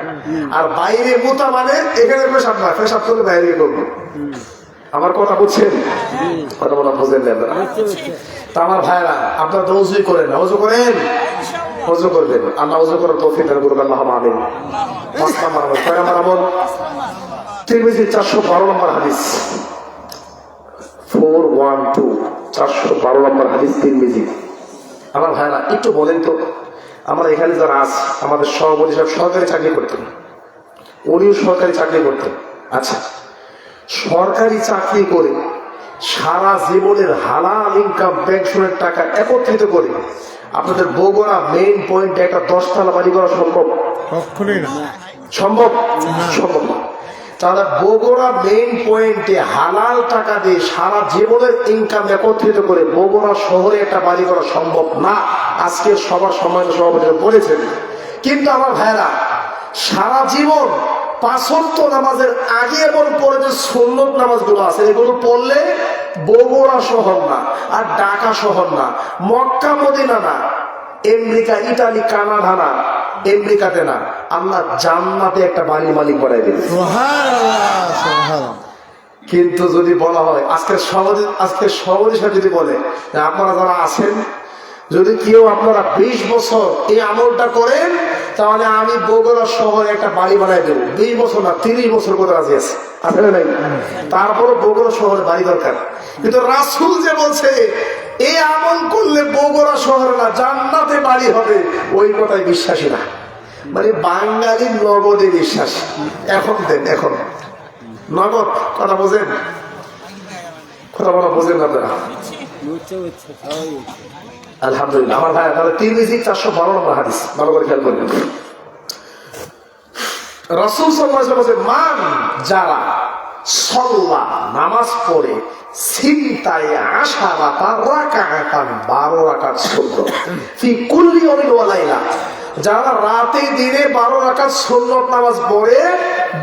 আর বাইরে মোতা মানে এখানে পেশাব না, পেশাব করলে বাইরে করবো। আমার কথা বুঝছেন? কথা বলা বুঝেন না? তা আমার ভাইরা, আপনারা তো উজুই করেন না, উজু করেন, উজু করবেন। আল্লাহ উজু করার তৌফিক দান করুন, আল্লাহ আমিন। 5 নম্বর আমল, 6 নম্বর আমল তিরমিজি 412 নম্বর হাদিস, 412 412 নম্বর হাদিস তিরমিজি। আমার ভাইরা একটু বলেন তো, আমরা এখানে যারা আছি, আমাদের সভাপতি সাহেব সরকারি চাকরি করতেন, উনিও সরকারি চাকরি করতেন। আচ্ছা, সরকারি চাকরি করে সারা জীবনের হালাল ইনকাম পেনশনের টাকা একত্রিত করে আপনাদের বগুড়া মেইন পয়েন্টে একটা 10 তলা বাড়ি করা সম্ভব? কখনোই না। সম্ভব? সম্ভব না। তাহলে বগুড়া মেইন পয়েন্টে হালাল টাকা দিয়ে সারা জীবনের ইনকাম একত্রিত করে বগুড়া শহরে একটা বাড়ি করা সম্ভব না। আজকে সবার সম্মানিত সভাপতি বলেছেন। কিন্তু আমার ভাইরা, সারা জীবন 5 ওয়াক্ত নামাজের আগে এবং পরে যে সুন্নত নামাজগুলো আছে, এগুলো পড়লে বগুড়া শহর না, আর ঢাকা শহর না, মক্কা মদিনা না, আমেরিকা ইটালি কানাডা না, আমেরিকাতে না, আল্লাহ জান্নাতে একটা বাড়ির মালিক বানাই দেবে। সুবহানাল্লাহ, সুবহানাল্লাহ। কিন্তু যদি বলা হয় আজকে সভাপতি সাহেব যদি বলে যে আপনারা যারা আছেন, যদি কেউ আপনারা 20 বছর এই আমলটা করেন, তাহলে আমি বগুড়া শহরে একটা বাড়ি বানাই দেবো। 20 বছর না, 30 বছর করে রাজি আছে, আসলে নাই? তারপরে বগুড়া শহরে বাড়ি দরকার। কিন্তু রাসূল যে বলছে এই আমল করলে বগুড়া শহরে না জান্নাতে বাড়ি হবে, ওই কথায় বিশ্বাসী না। মানে বাঙালির নগদে বিশ্বাস। এখন দেন, এখন নগদ। কথা বোঝেন? কথা বলা বোঝেন আপনারা? আলহামদুলিল্লাহ। আমার ভাই, তাহলে তিরমিজি 412 নম্বর হাদিস, ভালো করে খেয়াল করবেন। রাসূল সাল্লাল্লাহু আলাইহি ওয়াসাল্লাম বলেন, মান যারা সাল্লা নামাজ পড়ে সিনতায় আশারাতা রাকাআতান 12 রাকাত সুন্নাত ফি কুল্লি ইয়াউমিন ওয়া লাইলা, যারা রাতে দিনে 12 রাকাত সুন্নাত নামাজ পড়ে,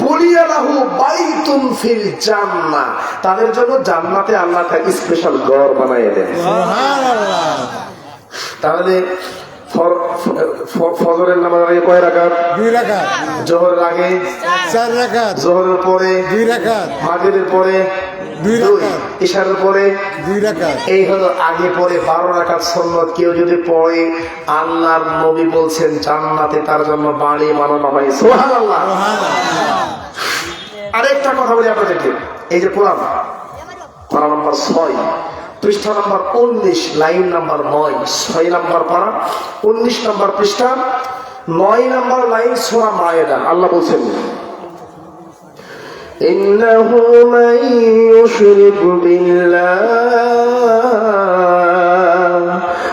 বুলিয়া লাহু বাইতুন ফিল জান্নাহ, তাদের জন্য জান্নাতে আল্লাহ একটা স্পেশাল ঘর বানায় দেন। সুবহানাল্লাহ। তাহলে ফজরের নামাজ আগে কয় রাকাত? 2 রাকাত। জোহরের আগে 4 রাকাত। জোহরের পরে 2 রাকাত। মাগরিবের পরে 2 রাকাত। ইশারের পরে 2 রাকাত। এই হলো আগে পরে 12 রাকাত সুন্নাত। কেউ যদি পড়ে, আল্লাহর নবী বলছেন জান্নাতে তার জন্য বাড়ি বানানো হয়। সুবহানাল্লাহ। আরেকটা কথা বলি আপনাদেরকে, এই যে কোরআন নাম্বার 6, পৃষ্ঠা নাম্বার 19, লাইন নাম্বার 9, 6 নাম্বার পারা, 19 নাম্বার পৃষ্ঠা, 9 নাম্বার লাইন, সূরা মায়েদা। আল্লাহ বলছেন, ইন্নাহু মান ইউশরিক বিল্লাহ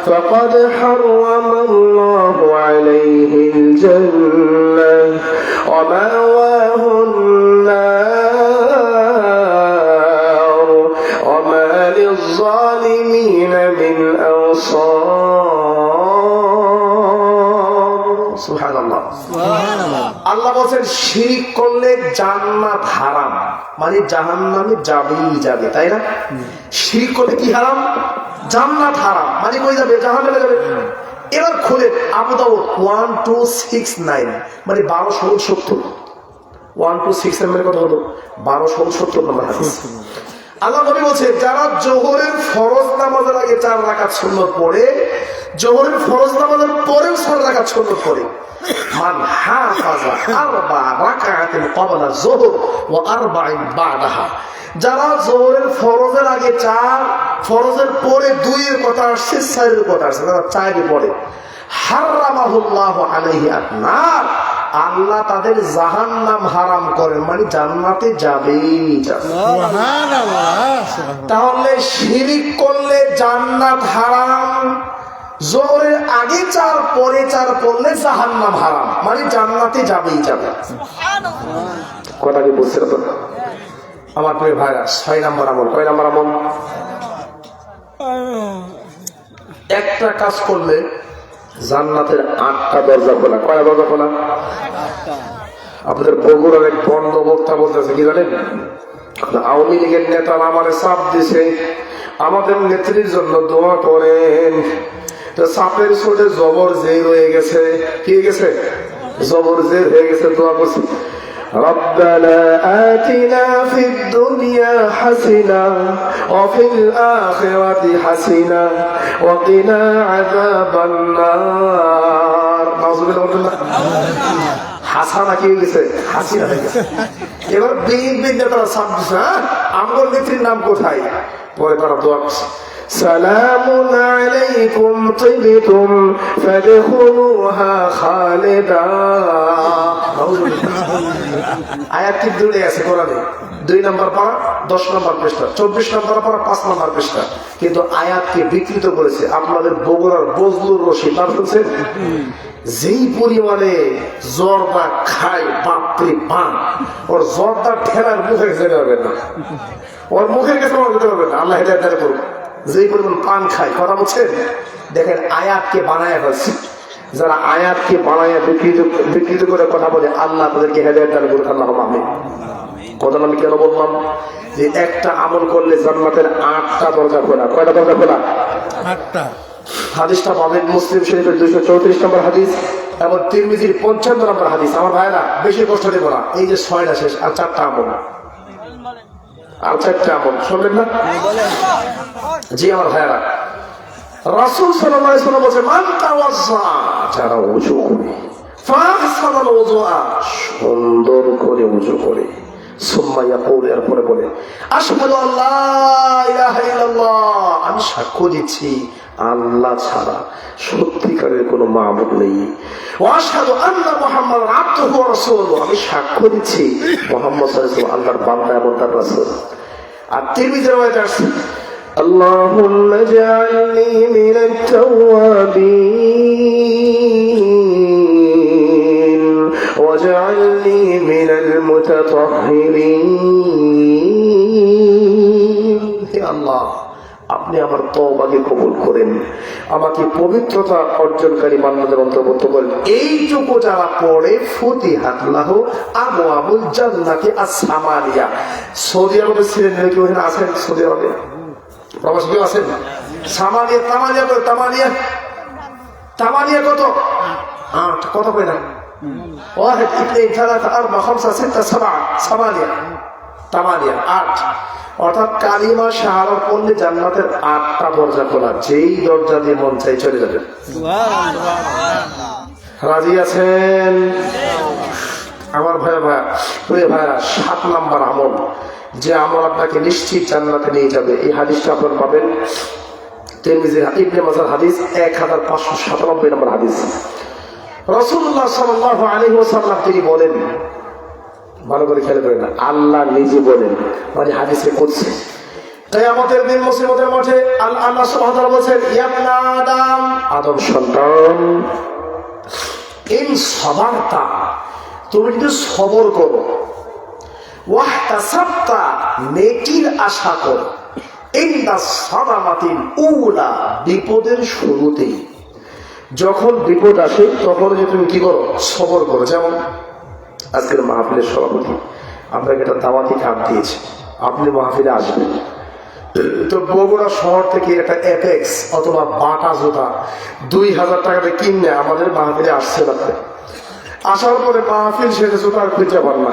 ফাকাদ হারামা আল্লাহু আলাইহিল জান্নাহ ওয়া মাওয়াহুন নার ওয়া মা লিয-যালিমিন মিন আনসার। সুবহানাল্লাহ। আল্লাহ বলছেন শিরক করলে জান্নাত হারাম, মানে জাহান্নামে যাবেই যাবে, তাই না? শিরক করলে কি হারাম? জান্নাত হারাম, মানে কই যাবে? জাহান্নামে যাবে। এবার খুলে আবু দাউদ 1269, মানে 1270, 1269 মানে কত হলো? 1270 নম্বর হাদিস। আল্লাহ নবী বলছে, যারা জোহরের ফরজ নামাজের আগে 4 রাকাত সুন্নাত পড়ে, জোহরের ফরজ নামাজের পরেও 4 রাকাত সুন্নাত পড়ে, মান হাফাজা 4 রাকাতান ক্বাবলা যুহর ওয়া 4 বা'দাহা, যারা জোহরের ফরজের আগে 4, ফরজের পরে 2 এর কথা আসছে, 4 এর কথা আসছে, তারা 4 পড়ে, হারামাহুল্লাহু আলাইহি আন-নার, আল্লাহ তাদের জাহান্নাম হারাম করেন, মানে জান্নাতে যাবেই যাবে। সুবহানাল্লাহ। তাহলে শিরিক করলে জান্নাত হারাম, জোহরের আগে 4 পরে 4 পড়লে জাহান্নাম হারাম, মানে জান্নাতে যাবেই যাবে। কথা কি বুঝছেন আপনারা? আমার প্রিয় ভাইরা, 6 নম্বর আমল। কয় নম্বর আমল? একটা কাজ করলে জান্নাতের 8টা দরজা খোলা। কয়টা দরজা খোলা? আপনাদের বগুড়ার এক বন্ধ বক্তা বলতেছে কি জানেন, আওয়ামী লীগের নেতারা আমারে চাপ দিছে, আমাদের নেত্রীর জন্য দোয়া করেন। তো চাপের ছোটে জবর জের হয়ে গেছে। কি হয়ে গেছে? জবর জের হয়ে গেছে। দোয়া করছি, ربنا آتنا في الدنيا حسنة وفي الآخرة حسنة وقنا عذاب النار। نعوذ بالله। হাসানা কি হয়ে গেছে? হাসিনা হয়ে গেছে। এবার বিএনপি নেতারা চাপ দিচ্ছে, আমার নেত্রীর নাম কোথায়? পরে তারা দোয়া করছে, সালামুন আলাইকুম তিবতুম ফাদখুলুহা খালিদা। আয়াত কি দূরে আছে কোরআনে? 2 নম্বর পারা 10 নম্বর পৃষ্ঠা, 24 নম্বর পারা 5 নম্বর পৃষ্ঠা। কিন্তু আয়াতকে বিকৃত করেছে আপনাদের বগুড়ার বজলুর রশিদ। তার শুনছেন যেই পরিমাণে জর্দা খায়, বাপরে বাপ, ওর জর্দা ঠেলার মুখে যেতে পারবেন না, ওর মুখের কাছে যেতে পারবেন না। আল্লাহ হেদায়েত করুন। যেই পরিমাণ পান খায়, কথা বলছেন। দেখেন আয়াতকে বানায় ফেলছে। যারা আয়াতকে বানায় বিকৃত করে কথা বলে, আল্লাহ তাদেরকে হেদায়েত দান করুন। আল্লাহ আমিন। কথা আমি কেন বললাম যে একটা আমল করলে জান্নাতের 8টা দরজা খোলা। কয়টা দরজা খোলা? 8টা। হাদিসটা পাবেন মুসলিম শরীফের 234 নম্বর হাদিস এবং তিরমিজির 55 নম্বর হাদিস। আমার ভাইরা বেশি কষ্ট দেব না, এই যে 6টা শেষ, আর 4টা আমল, আর 4টা আমল শুনলেন না? জি আমার ভাইরা, রাসূল সাল্লাল্লাহু আলাইহি ওয়াসাল্লাম বলেন, মান তাওয়াজ্জা, যারা ওযু করে, ফাহসানাল ওযুআ, সুন্দর করে ওযু করে, সুম্মা ইয়াকুল, এরপরে বলে, আশহাদু আল্লা ইলাহা ইল্লাল্লাহ, আমি সাক্ষ্য দিচ্ছি আল্লাহ ছাড়া সত্যিকারের কোনো মাবুদ নেই, ওয়া আশহাদু আন্না মুহাম্মাদান আবদুহু ওয়া রাসূলুহু, আমি সাক্ষ্য দিচ্ছি মুহাম্মদ সাল্লাল্লাহু আলাইহি ওয়াসাল্লাম আল্লাহর বান্দা এবং তার রাসূল। আর তিরমিজির রওয়ায়াত আছে, আল্লাহুম্মা জাআলনি মিনাত তাওয়াবিন ওয়াজআলনি মিনাল মুতাতাহহিরিন। হে আল্লাহ, আপনি আমার তওবাকে কবুল করেন, আমাকে পবিত্রতা অর্জনকারী বান্দাদের অন্তর্ভুক্ত করেন। এইটুকু যারা পড়ে, ফুতিহাত লাহু আবওয়াবুল জান্নাতি আস-সামানিয়া। সৌদি আরবে ছিলেন নাকি? ওখানে আছেন সৌদি আরবে? প্রবাসী কেউ আছেন? সামানিয়া, তামানিয়া কত? তামানিয়া কত? 8। কত কই না? 1 2 3 4 5 6 7 সামানিয়া, তামানিয়া 8। অর্থাৎ কালিমা শাহাদাত পড়লে জান্নাতের 8টা দরজা খোলা, যেই দরজা দিয়ে মন চাই চলে যাবেন। রাজি আছেন আমার ভাইরা? 7 নম্বর আমল, যে আমল আপনাকে নিশ্চিত জান্নাতে নিয়ে যাবে। এই হাদিসটা আপনারা পাবেন তিরমিজি ইবনে মাজাহ হাদিস 1597 নম্বর হাদিস। রাসূলুল্লাহ সাল্লাল্লাহু আলাইহি ওয়াসাল্লাম তিনি বলেন, ভালো করে খেয়াল করেন, আল্লাহ নিজে বলেন, মানে হাদিসে কুদসি, কিয়ামতের দিন মুসিবতের মাঠে আল্লাহ সুবহানাহু ওয়া তাআলা বলেন, ইয়া ইবনা আদম, আদম সন্তান, ইন সাবারতা, তুমি যদি সবর করো, ওয়াহতাসাবতা, নেকির আশা করো, ইনদা সাদামাতিল উলা, বিপদের শুরুতেই, যখন বিপদ আসে তখন যে তুমি কি করো? সবর করো। যেমন আজকের মাহফিলের সভাপতি আপনাকে একটা দাওয়াতি কার্ড দিয়েছে, আপনি মাহফিলে আসবেন, তো বগুড়া শহর থেকে একটা অ্যাপেক্স অথবা বাটা জুতা 2000 টাকাতে কিনে আমাদের মাহফিলে আসছে না। আসার পরে মাহফিল শেষে জুতার খুঁজে পান না।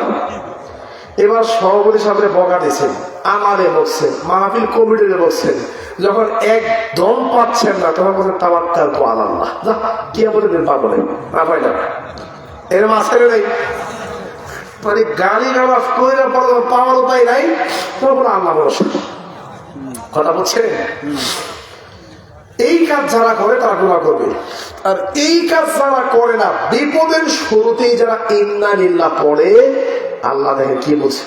এবার সভাপতির সামনে বকা দিয়েছেন, আমারে বকছেন, মাহফিল কমিটিতে বকছেন। যখন একদম পাচ্ছেন না তখন বলেন তাওয়াক্কাল তু আলাল্লাহ, যা কি বলে দিন পাবো না পাই না, এর মাঝখানে নেই, মানে গালি গালাজ করে পাওয়ার উপায় নাই, তখন আল্লাহ ভরসা। কথা বলছে, এই কাজ যারা করে তারা গুনাহ করবে, আর এই কাজ যারা করে না, বিপদের শুরুতেই যারা ইন্না লিল্লাহ পড়ে, আল্লাহ দেখে কি বলছে,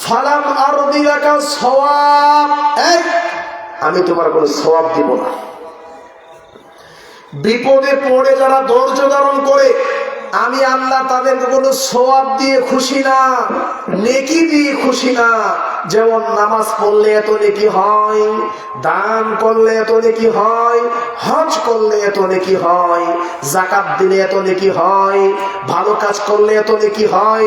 ফালাম আরদি লাকা সওয়াব, আমি তোমার কোনো সওয়াব দিব না। বিপদে পড়ে যারা ধৈর্য ধারণ করে, আমি আল্লাহ তাদেরকে কোনো সওয়াব দিয়ে খুশি না, নেকি দিয়ে খুশি না। যেমন নামাজ পড়লে এত নেকি হয়, দান করলে এত নেকি হয়, হজ করলে এত নেকি হয়, যাকাত দিলে এত নেকি হয়, ভালো কাজ করলে এত নেকি হয়।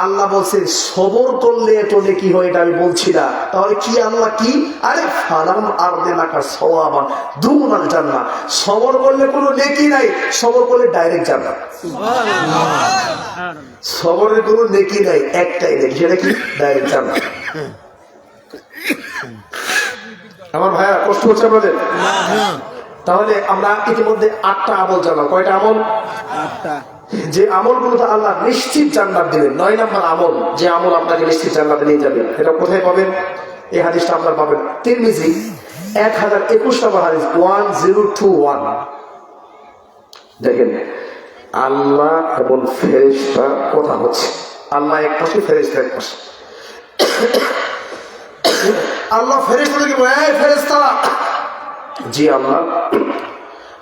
আল্লাহ বলছে সবর করলে এত নেকি হয়, এটা আমি বলছি না। তাহলে কি আল্লাহ কি? আরে ফালাম আরদিনাকা সওয়াবান দুনাল জান্নাহ। সবর করলে কোনো নেকি নাই, সবর করলে ডাইরেক্ট জান্নাত। সবরের কোনো নেকি নাই, একটাই নেকি, সেটা কি? ডাইরেক্ট জান্নাত। আমার ভাইয়া কষ্ট হচ্ছে আপনাদের? তাহলে আমরা ইতিমধ্যে 8টা আমল জানলাম। কয়টা আমল? 8টা। যে আমলগুলো তো আল্লাহ নিশ্চিত জান্নাত দিবেন। 9 নম্বর আমল, যে আমল আপনাকে নিশ্চিত জান্নাতে নিয়ে যাবে, এটা কোথায় পাবেন? এই হাদিসটা আপনারা পাবেন তিরমিজি 1021 নম্বর হাদিস 1021। দেখেন আল্লাহ এবং ফেরেশতা কথা হচ্ছে। আল্লাহ এক পাশে, ফেরেশতা এক পাশে। আল্লাহ ফেরেশতাদেরকে বলে, এই ফেরেশতারা, জি আল্লাহ,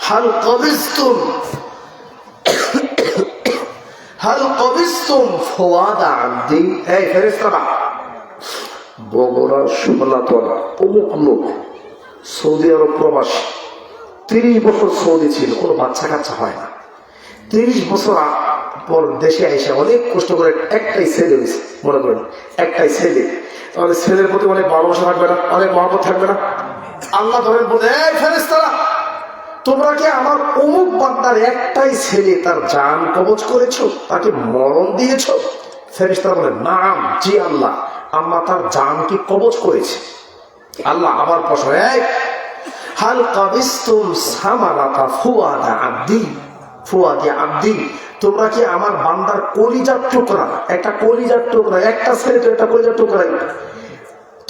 হাল কবিস্তুম ফুয়াদা আব্দি। এই ফেরেশতারা, বগুড়া সোনাতলা অমুক লোক সৌদি আরব প্রবাসী, 30 বছর সৌদি ছিল, কোনো বাচ্চা কাচ্চা হয় না। 30 বছর পর দেশে এসে অনেক কষ্ট করে একটাই ছেলে হয়েছে, মনে করেন একটাই ছেলে। তাহলে ছেলের প্রতি অনেক ভালোবাসা থাকবে না, অনেক মহব্বত থাকবে না? আল্লাহ ধরেন বলে, এই ফেরেশতারা, তোমরা কি আমার অমুক বান্দার একটাই ছেলে, তার জান কবজ করেছো, তাকে মরণ দিয়েছো? ফেরেশতারা বলে, নাম, জি আল্লাহ, আমরা তার জান কি কবজ করেছি। আল্লাহ আবার প্রশ্ন, এই হাল কাবিস্তুম সামারাতা ফুয়াদা আব্দি, ফুয়াদি আব্দি, তোমরা কি আমার বান্দার কলিজার টুকরা, একটা কলিজার টুকরা, একটা ছেলে তো একটা কলিজার টুকরা,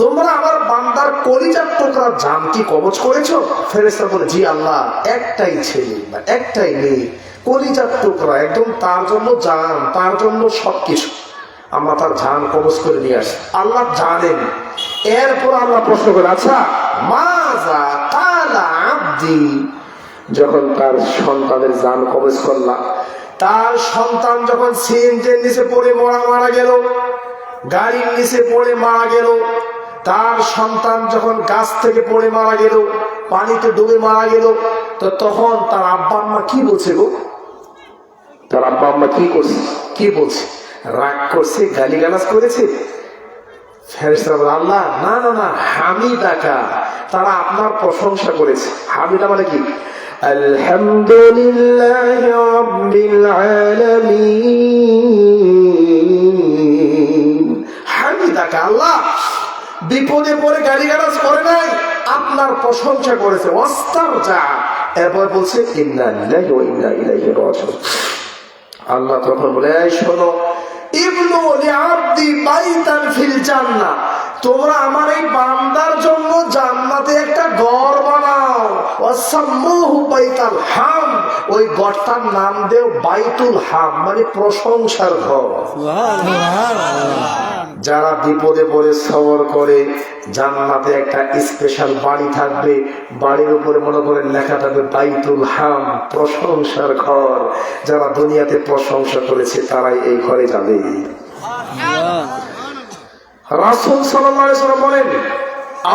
তোমরা আমার বান্দার কলিজার টুকরা জান কি কবজ করেছো? ফেরেশতা বলে, জি আল্লাহ, একটাই ছেলে বা একটাই মেয়ে, কলিজার টুকরা, একদম তার জন্য জান, তার জন্য সবকিছু, আমরা তার জান কবজ করে নিয়ে আসি। আল্লাহ জানেন। এরপর আল্লাহ প্রশ্ন করে, আচ্ছা মাজা কালা আব্দি, যখন তার সন্তানের জান কবজ করলাম, তার সন্তান যখন সিএনজির নিচে পড়ে মারা গেল, গাড়ির নিচে পড়ে মারা গেল, তার সন্তান যখন গাছ থেকে পড়ে মারা গেল, পানিতে ডুবে মারা গেল, তো তখন তার আব্বা আম্মা কি বলছে গো? তার আব্বা আম্মা কি করছে? কি বলছে? রাগ করছে, গালিগালাজ করেছে? ফেরেশতারা বলে, আল্লাহ না না না, হামিদাকা, তারা আপনার প্রশংসা করেছে। হামিদা মানে কি? আলহামদুলিল্লাহি রাব্বিল আলামিন। হামিদাকা, আল্লাহ বিপদে পড়ে গালিগালাজ করে নাই, আপনার প্রশংসা করেছে। ওয়াস্তারজা, এরপর বলছে ইন্না লিল্লাহি ওয়া ইন্না ইলাইহি রাজিউন। আল্লাহ তখন বলে, এই শোনো, ইবনু লিআবদি বাইতান ফিল জান্নাহ, তোমরা আমার এই বান্দার জন্য জান্নাতে একটা ঘর বানাও। ওয়াসাম্মুহু বাইতুল হাম, ওই ঘরটার নাম দেও বাইতুল হাম, মানে প্রশংসার ঘর। যারা বিপদে পড়ে সবর করে, জান্নাতে একটা স্পেশাল বাড়ি থাকবে, বাড়ির উপরে মনে করে লেখা থাকবে বাইতুল হাম, প্রশংসার ঘর। যারা দুনিয়াতে প্রশংসা করেছে তারাই এই ঘরে যাবে। রাসূল সাল্লাল্লাহু আলাইহি ওয়াসাল্লাম বলেন,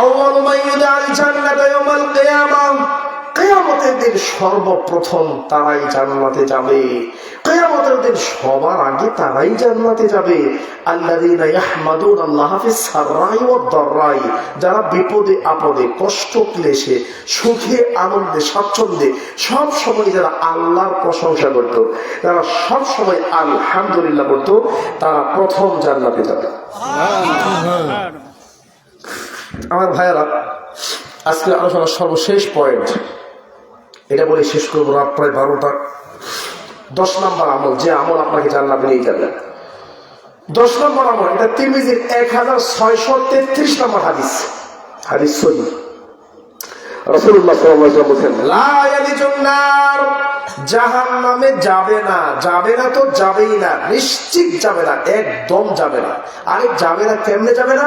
আউয়ালু মান ইউদআল জান্নাতা ইয়াউমাল কিয়ামাহ, কিয়ামতের দিন সর্বপ্রথম তারাই জান্নাতে যাবে। কিয়ামতের দিন সবার আগে তারাই জান্নাতে যাবে। আল্লাযীনা ইয়াহমাদুনাল্লাহ ফিস সাররাই ওয়াদ দাররাই, যারা বিপদে আপদে, কষ্ট ক্লেশে, সুখে আনন্দে স্বাচ্ছন্দ্যে সব সময় যারা আল্লাহর প্রশংসা করত, যারা সব সময় আলহামদুলিল্লাহ বলতো, তারা প্রথম জান্নাতে যাবে। আমার ভাইয়েরা, আজকে আলোচনার সর্বশেষ পয়েন্ট, এটা বলে শেষ করবো, রাত প্রায় 12টা। 10 নম্বর আমল, যে আমল আপনাকে জান্নাতে নিয়ে যাবে। 10 নম্বর আমল, এটা তিরমিজির 1633 নম্বর হাদিস, হাদিস সহিহ। রাসূলুল্লাহ সাল্লাল্লাহু আলাইহি ওয়াসাল্লাম বলেন, লা ইয়ালিজুন নার, জাহান্নামে যাবে না, যাবে না তো যাবেই না, নিশ্চিত যাবে না, একদম যাবে না। আরে যাবে না, কেমনে যাবে না?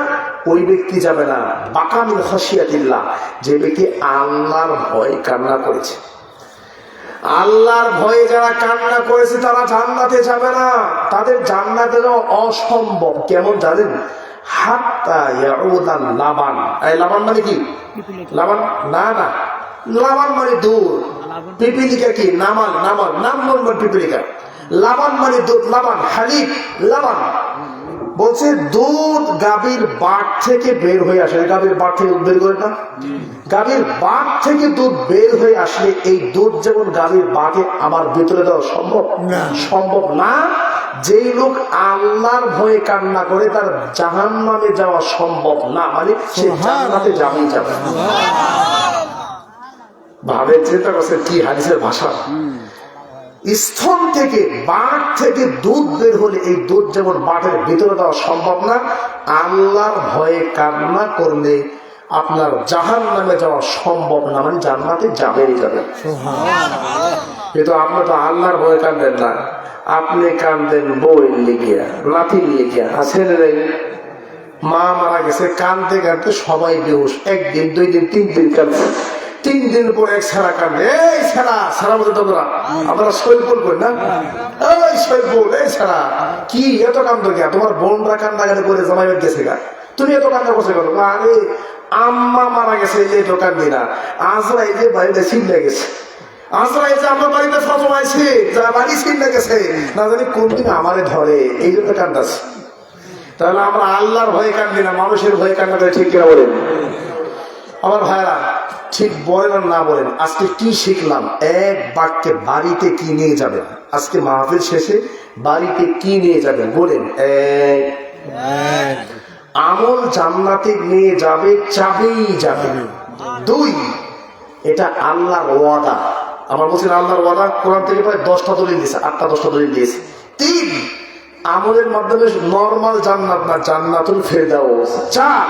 ওই ব্যক্তি যাবে না বাকা মিন খাশিয়াতিল্লাহ, যে ব্যক্তি আল্লাহর ভয় কান্না করেছে। আল্লাহর ভয়ে যারা কান্না করেছে তারা জান্নাতে যাবে না, তাদের জান্নাতে যাওয়া অসম্ভব। কেমন জানেন? হাত্তা ইয়াউদাল লাবান। এই লাবান মানে কি? লাবান না না, লাবান মানে দুধ। পিপিলিকা কি? নামাল। নামাল নাম নম্বর পিপিলিকা। লাবান মানে দুধ, লাবান হালিব লাবান। বলছে দুধ গাভীর বাট থেকে বের হয়ে আসে। গাভীর বাট থেকে বের করে না, গাভীর বাট থেকে দুধ বের হয়ে আসলে এই দুধ যেমন গাভীর বাটে আমার ভিতরে দেওয়া সম্ভব না। সম্ভব না। যেই লোক আল্লাহর ভয়ে কান্না করে তার জাহান্নামে যাওয়া সম্ভব না, মানে সে জান্নাতে যাবেই যাবে। ভাবে চিন্তা করছে কি হাদিসের ভাষা। স্থল থেকে বাট থেকে দুধ বের হলে এই দুধ যেমন বাটের ভিতরে দেওয়া সম্ভব না, আল্লাহর ভয়ে কান্না করলে আপনার জাহান্নামে যাওয়া সম্ভব না, মানে জান্নাতে যাবেই যাবে। কিন্তু আপনি তো আল্লাহর ভয়ে কান্দেন না, আপনি কান্দেন বউয়ের লিখিয়া, লাঠির লিখিয়া। আছেন রে, মা মারা গেছে, কান্দতে কান্দতে সবাই বেহুশ। একদিন, 2 দিন, 3 দিন কান্দছে। 3 দিন পর এক ছাড়া কান্দে। এই ছাড়া, ছাড়া বলতে তোমরা আপনারা শৈলপুল করি না? এই শৈলপুল, এই ছাড়া কি এত কান্দ গিয়া? তোমার বোনরা কান্দা গানে করে জমাই গেছে গা, তুমি এত কান্দা করছে কেন? আরে আম্মা মারা গেছে, এই তো কান্দি না। আজরা এই যে বাড়িতে ছিঁড়ে গেছে, আজরা এই যে আমার বাড়িতে ফজমাইছে, যা বাড়ি ছিঁড়ে গেছে, না জানি কোন দিন আমারে ধরে, এই জন্য কান্দাছে। তাহলে আমরা আল্লাহর ভয়ে কান্দি না, মানুষের ভয়ে কান্নাটা ঠিক কিনা বলেন? আমার ভাইরা ঠিক বলেন আর না বলেন, আজকে কি শিখলাম? এক বাক্যে বাড়িতে কি নিয়ে যাবেন? আজকে মাহফিল শেষে বাড়িতে কি নিয়ে যাবেন বলেন? আমল জান্নাতে নিয়ে যাবে, যাবেই যাবে। 2, এটা আল্লাহর ওয়াদা। আমার বলছেন আল্লাহর ওয়াদা। কোরআন থেকে প্রায় 10টা দলিল দিয়েছে, 8টা 10টা দলিল দিয়েছে। 3, আমলের মাধ্যমে নরমাল জান্নাত না, জান্নাতুল ফেরদাউস। 4,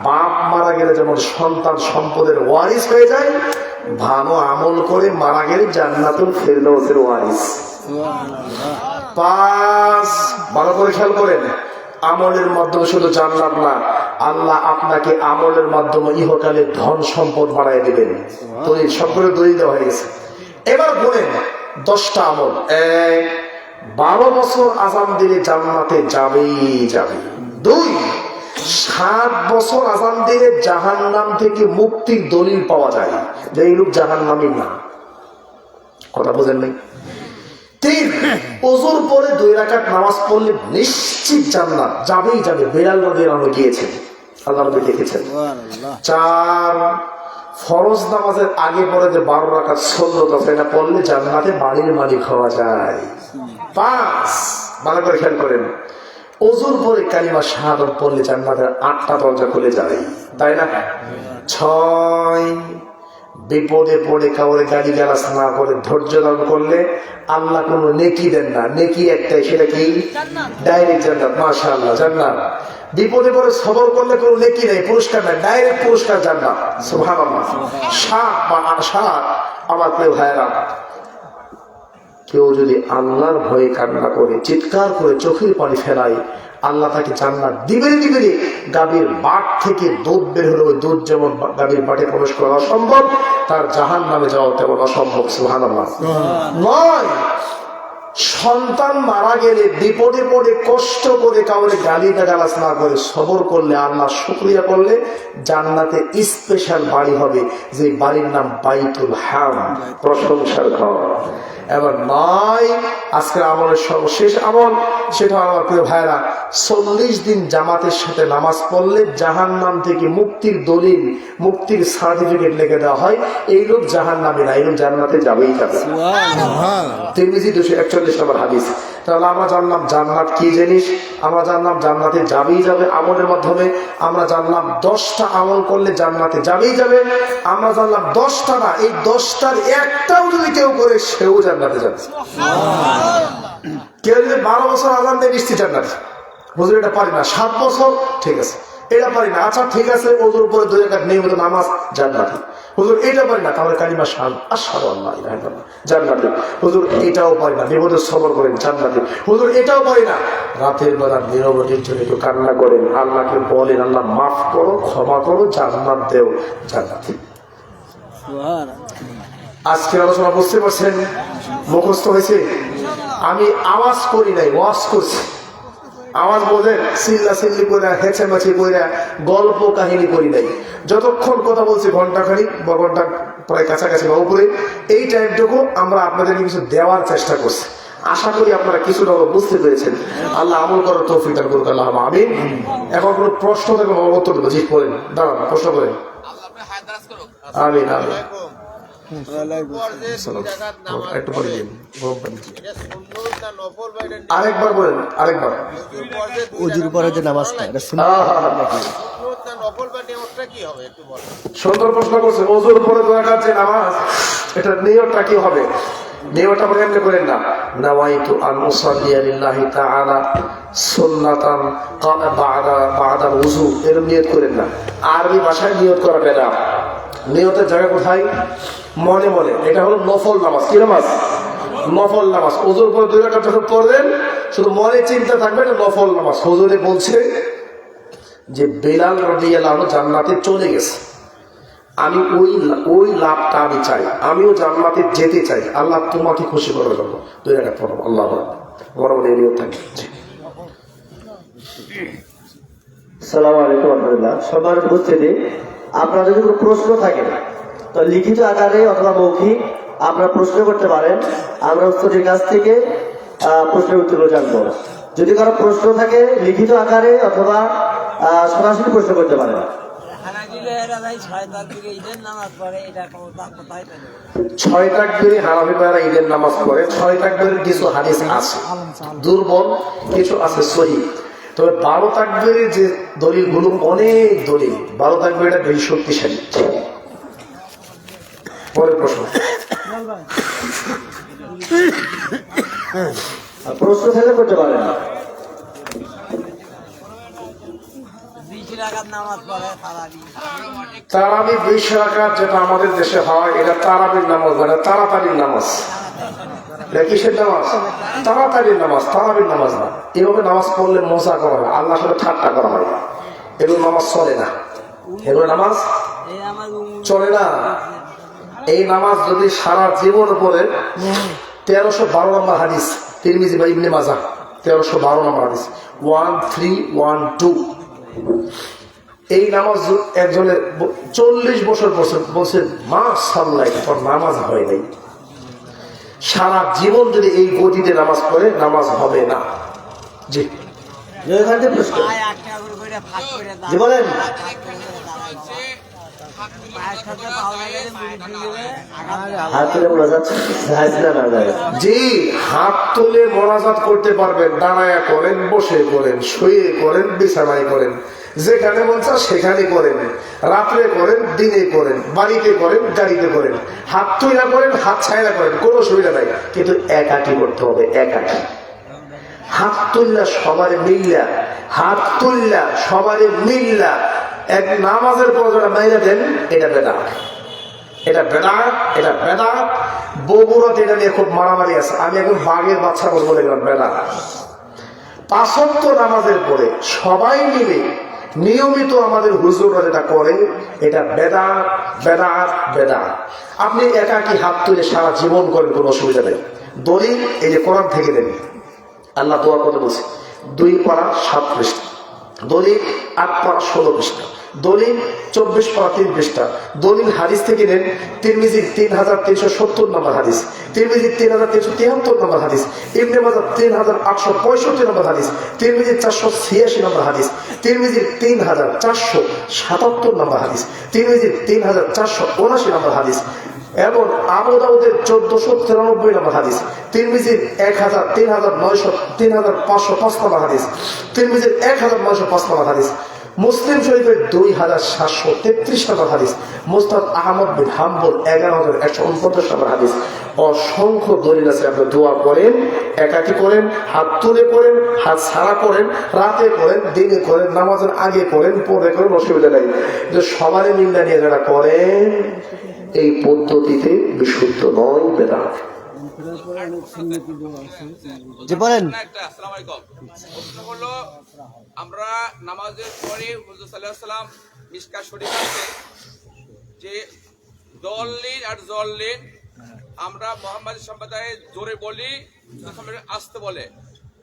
বাপ মারা গেলে যেমন সন্তান সম্পদের ওয়ারিস হয়ে যায়, ভালো আমল করে মারা গেলে জান্নাতুল ফেরদাউসের ওয়ারিস। 5, ভালো করে খেয়াল করেন, আমলের মাধ্যমে শুধু জান্নাত না, আল্লাহ আপনাকে আমলের মাধ্যমে ইহকালে ধন সম্পদ বাড়াই দেবেন। দলিল সকলে দলিল দেওয়া হয়ে গেছে। এবার বলেন 10টা আমল। 1, 12 বছর আযান দিলে জান্নাতে যাবেই যাবে। 2, 7 বছর আযান দিলে জাহান্নাম থেকে মুক্তির দলিল পাওয়া যায়, যে এই লোক জাহান্নামী না। কথা বোঝেন নাই? 3, ওযুর পরে 2 রাকাত নামাজ পড়লে নিশ্চিত জান্নাত যাবেই যাবে। বেলাল রাদিয়াল্লাহু আনহু গিয়েছেন, আল্লাহ নবী দেখেছেন। 4, ফরজ নামাজের আগে পরে যে 12 রাকাত সুন্নাত আছে, এটা পড়লে জান্নাতে বাড়ির মালিক হওয়া যায়। 5, ভালো করে খেয়াল করেন, ওযুর পরে কালিমা শাহাদাত পড়লে জান্নাতের 8টা দরজা খুলে যায়, তাই না? 6, বিপদে পড়ে কাউরে গালি গালাজ না করে ধৈর্য ধারণ করলে আল্লাহ কোনো নেকি দেন না, নেকি একটাই, সেটা কি? ডাইরেক্ট জান্নাত। মাশাআল্লাহ, জান্নাত। বিপদে পড়ে সবর করলে কোনো নেকি নেই, পুরস্কার নাই, ডাইরেক্ট পুরস্কার জান্নাত। সুবহানাল্লাহ। 7, আমার প্রিয় ভাইরা, কেউ যদি আল্লাহর ভয়ে কান্না করে, চিৎকার করে চোখের পানি ফেলায়, আল্লাহ তাকে জান্নাত দিবেন দিবেন। গাভীর বাট থেকে দুধ বের হলে ওই দুধ যেমন গাভীর বাটে প্রবেশ করা অসম্ভব, তার জাহান্নামে যাওয়া তেমন অসম্ভব। সুবহানাল্লাহ। 9, সন্তান মারা গেলে বিপদে পড়ে কষ্ট করে কাউরে গালি গালাজ না করে সবর করলে, আল্লাহ শুকরিয়া করলে জান্নাতে স্পেশাল বাড়ি হবে, যে বাড়ির নাম বাইতুল হাম, প্রশংসার ঘর। এবার 9, আজকের আমলের সর্বশেষ আমল, সেটা আমার প্রিয় ভাইরা, 40 দিন জামাতের সাথে নামাজ পড়লে জাহান্নাম থেকে মুক্তির দলিল, মুক্তির সার্টিফিকেট লিখে দেওয়া হয়। এই লোক জাহান্নামে না, এই লোক জান্নাতে যাবেই যাবে। তিরমিজি 241 নম্বর হাদিস। তাহলে আমরা জানলাম জান্নাত কি জিনিস, আমরা জানলাম জান্নাতে যাবেই যাবে আমলের মাধ্যমে, আমরা জানলাম 10টা আমল করলে জান্নাতে যাবেই যাবে। আমরা জানলাম 10টা না, এই 10টার একটাও যদি কেউ করে সেও জান্নাতে যাবে। কেউ যদি 12 বছর আযান দেয় নিশ্চিত জান্নাত। হুজুর এটা পারি না, 7 বছর ঠিক আছে, এটা পারি না, আচ্ছা ঠিক আছে, ওযুর উপরে 2 রাকাত নিয়মিত নামাজ, জান্নাতে। হুজুর এটা পারি না, তাহলে কালিমা শাহাদাত, আশহাদু আল্লা ইলাহা ইল্লাল্লাহ, জান্নাতে। হুজুর এটাও পারি না, বিপদে সবর করেন, জান্নাতে। হুজুর এটাও পারি না, রাতের বেলা নীরব নির্জনে একটু কান্না করেন, আল্লাহকে বলেন আল্লাহ মাফ করো, ক্ষমা করো, জান্নাত দেও, জান্নাতে। আজকের আলোচনা বুঝতে পারছেন, মুখস্থ হয়েছে। আমি আওয়াজ করি নাই, ওয়াজ করছি। আওয়াজ বোঝেন, চিল্লা চিল্লি করে হেঁচেমাচি করে গল্প কাহিনী করি নাই। যতক্ষণ কথা বলছি ঘন্টা খানিক বা ঘন্টা প্রায় কাছাকাছি বা উপরে, এই টাইমটুকু আমরা আপনাদেরকে কিছু দেওয়ার চেষ্টা করছি। আশা করি আপনারা কিছুটা হলেও বুঝতে পেরেছেন। আল্লাহ আমল করার তৌফিক দান করুন, আল্লাহ আমিন। এখন কোনো প্রশ্ন থাকলে উত্তর দেবো। জি করেন, দাঁড়ান, প্রশ্ন করেন। আমিন আমিন। একটু পরে দিন, আরেকবার বলেন, আরেকবার। উজুর পরে যে নামাজটা এটা সুন্দর প্রশ্ন করছে। ওজুর পরে দোয়া যে নামাজ, এটা নিয়তটা কি হবে? নিয়তটা বলে এমনি করেন না, নাওয়াইতু আন উসাল্লিয়া লিল্লাহি তাআলা সুন্নাতান বা'দা ওযু, এরকম নিয়ত করেন না। আরবি ভাষায় নিয়ত করা বেদাত। নিয়তের জায়গা কোথায়? মনে মনে। এটা হলো নফল নামাজ। কি নামাজ? নফল নামাজ। ওজুর পরে 2 রাকাত যখন পড়বেন, শুধু মনে চিন্তা থাকবে এটা নফল নামাজ। হুজুরে বলছে যে বেলাল রাদিয়াল্লাহু আনহু জান্নাতে চলে গেছে, আমি ওই লাভটা আমি চাই, আমিও জান্নাতে যেতে চাই, আল্লাহ তোমাকে খুশি করার জন্য 2 রাকাত পড়ো। আল্লাহ বড় বড় নিয়ত থাকে। আসসালামু আলাইকুম রহমতুল্লাহ। সবার উপস্থিতি, আপনার যদি কোনো প্রশ্ন থাকে তো লিখিত আকারে অথবা মৌখিক আপনারা প্রশ্ন করতে পারেন। আমরা উত্তরের কাছ থেকে প্রশ্নের উত্তর জানবো। যদি কারো প্রশ্ন থাকে লিখিত আকারে অথবা সরাসরি প্রশ্ন করতে পারেন। 6 তাকবীরে হানাফি ভাইরা ঈদের নামাজ পড়ে। 6 তাকবীরের কিছু হাদিস আছে দুর্বল, কিছু আছে সহিহ। তবে 12 তাকবীরের যে দলিলগুলো, অনেক দলিল। 12 তাকবীরটা বেশি শক্তিশালী। পরের প্রশ্ন। প্রশ্ন থাকলে করতে পারেন। তারাবি 20 রাকাত যেটা আমাদের দেশে হয়, এটা তারাবির নামাজ, এটা তাড়াতাড়ির নামাজ। এটা কিসের নামাজ? তাড়াতাড়ির নামাজ, তারাবির নামাজ না। এভাবে নামাজ পড়লে মজা করা হয়, আল্লাহর সাথে ঠাট্টা করা হয়। এগুলো নামাজ চলে না, এগুলো নামাজ চলে না। এই নামাজ যদি সারা জীবন পড়ে, 1312 নম্বর হাদিস, তিরমিজি বা ইবনে মাজাহ, 1312 নম্বর হাদিস, 1312। এই নামাজ একজনের 40 বছর বলছে, মাশাআল্লাহ, তোর নামাজ হয় নাই। সারা জীবন যদি এই গতিতে নামাজ পড়ে, নামাজ হবে না। জি প্রশ্ন জি বলেন। জি, হাত তুলে মোনাজাত করতে পারবেন। দাঁড়ায়া করেন, বসে করেন, শুয়ে করেন, বিছানায় করেন, যেখানে মন চায় সেখানে করেন, রাত্রে করেন, দিনে করেন, বাড়িতে করেন, গাড়িতে করেন, হাত তুলে করেন, হাত ছায়রা করেন, কোনো সুবিধা নাই। কিন্তু একাকি করতে হবে, একাকি। হাত তুল্লা সবারে মিল্লা, হাত তুল্লা সবারে মিল্লা এক নামাজের পর যারা মাইরা দেন, এটা বেদাত, এটা বেদাত, এটা বেদাত। বগুড়াতে এটা নিয়ে খুব মারামারি আছে। আমি এখন বাঘের বাচ্চা বলে গেলাম, বেদাত। 5 ওয়াক্ত নামাজের পরে সবাই মিলে নিয়মিত আমাদের হুজুররা যেটা করে, এটা বেদাত, বেদাত, বেদাত। আপনি একাকি হাত তুলে সারা জীবন করেন, কোনো অসুবিধা নেই। দলিল এই যে কোরআন থেকে দেন। আল্লাহ দোয়া কথা বলছে, 2 পারা 7 পৃষ্ঠা, দলিল 8 পারা 16 পৃষ্ঠা, দলিল 24 পারা 3 পৃষ্ঠা। দলিল হাদিস থেকে নেন, তিরমিজির 3370 নম্বর হাদিস, তিরমিজির 3373 নম্বর হাদিস, ইবনে মাজাহ 3865 নম্বর হাদিস, তিরমিজির 486 নম্বর হাদিস, তিরমিজির 3477 নম্বর হাদিস, তিরমিজির 3479 নম্বর হাদিস, এবং আবু দাউদের 1493 নম্বর হাদিস, তিরমিজির 3505 নম্বর হাদিস, তিরমিজির 1905 নম্বর হাদিস, মুসলিম শরীফের 2733 নম্বর হাদিস, মুসনাদ আহমদ বিন হাম্বল 11149 নম্বর হাদিস। অসংখ্য দলিল আছে। আপনি দোয়া করেন, একাকি করেন, হাত তুলে করেন, হাত ছাড়া করেন, রাতে করেন, দিনে করেন, নামাজের আগে করেন, পরে করেন, অসুবিধা নেই। যে সবারই নিন্দা নিয়ে যারা করেন, এই পদ্ধতিতে বিশুদ্ধ নয়, বেদাত। জি বলেন। প্রশ্ন হলো, আমরা নামাজের পরে হুজুর সাল্লাল্লাহু আলাইহি ওয়াসাল্লাম মিশকাত শরীফ আছে যে দল্লিন আর জল্লিন আমরা মোহাম্মদ সম্প্রদায়ে জোরে বলি, আসতে বলে।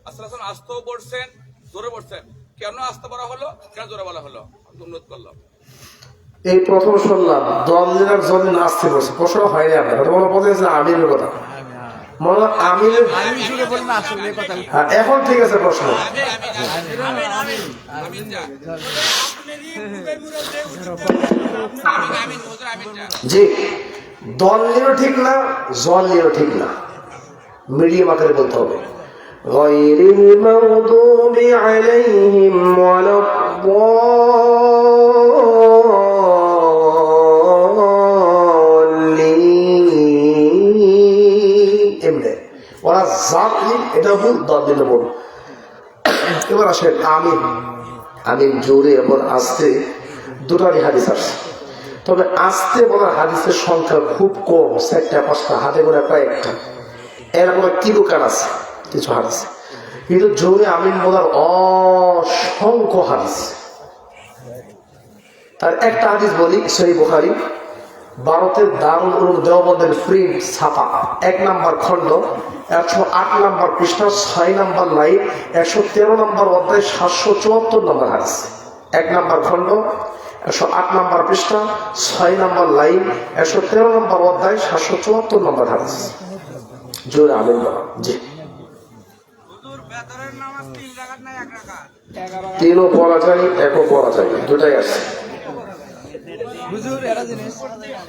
আসলে আসতেও বলছেন, জোরে বলছেন। কেন আসতে বলা হলো, কেন জোরে বলা হলো, অনুরোধ করলাম। এই প্রথম শুনলাম দলিলের জন্য আসতে বলছে, প্রশ্ন হয়নি আপনার কথা বলতে আমিরের কথা মনে হয় আমিরের। হ্যাঁ, এখন ঠিক আছে প্রশ্ন। জি, দল নিয়েও ঠিক না, জল নিয়েও ঠিক না, মিডিয়াম আকারে বলতে হবে। গায়রিল মাগদুবি আলাইহিম ওয়ালাদ-দাল্লিন, এমনি ওরা জালিম, এটা ভুল, দল দিলে বল। এবার আসেন আমিন। আমিন জোরে এবং আস্তে দুটারই হাদিস আসছে, তবে আস্তে বলার হাদিসের সংখ্যা খুব কম, 4টা-5টা, হাতে গোনা কয়েকটা, এরকম কি দোকান আছে কিছু হাদিস। কিন্তু জোরে আমিন বলার অসংখ্য হাদিস। তার একটা হাদিস বলি, সহিহ বুখারী, ভারতের দারুল উলুম দেওবন্দের প্রিন্ট ছাপা 1 নম্বর খণ্ড 108 নম্বর পৃষ্ঠা 6 নম্বর লাইন 113 নম্বর অধ্যায় 774 নম্বর হাদিস। 1 নম্বর খণ্ড 108 নম্বর পৃষ্ঠা 6 নম্বর লাইন 113 নম্বর অধ্যায় 774 নম্বর হাদিস। জোরে আমিন বলা। জি, 3ও পড়া যায়, 1ও পড়া যায়, দুটাই আছে। হুজুর একটা জিনিস,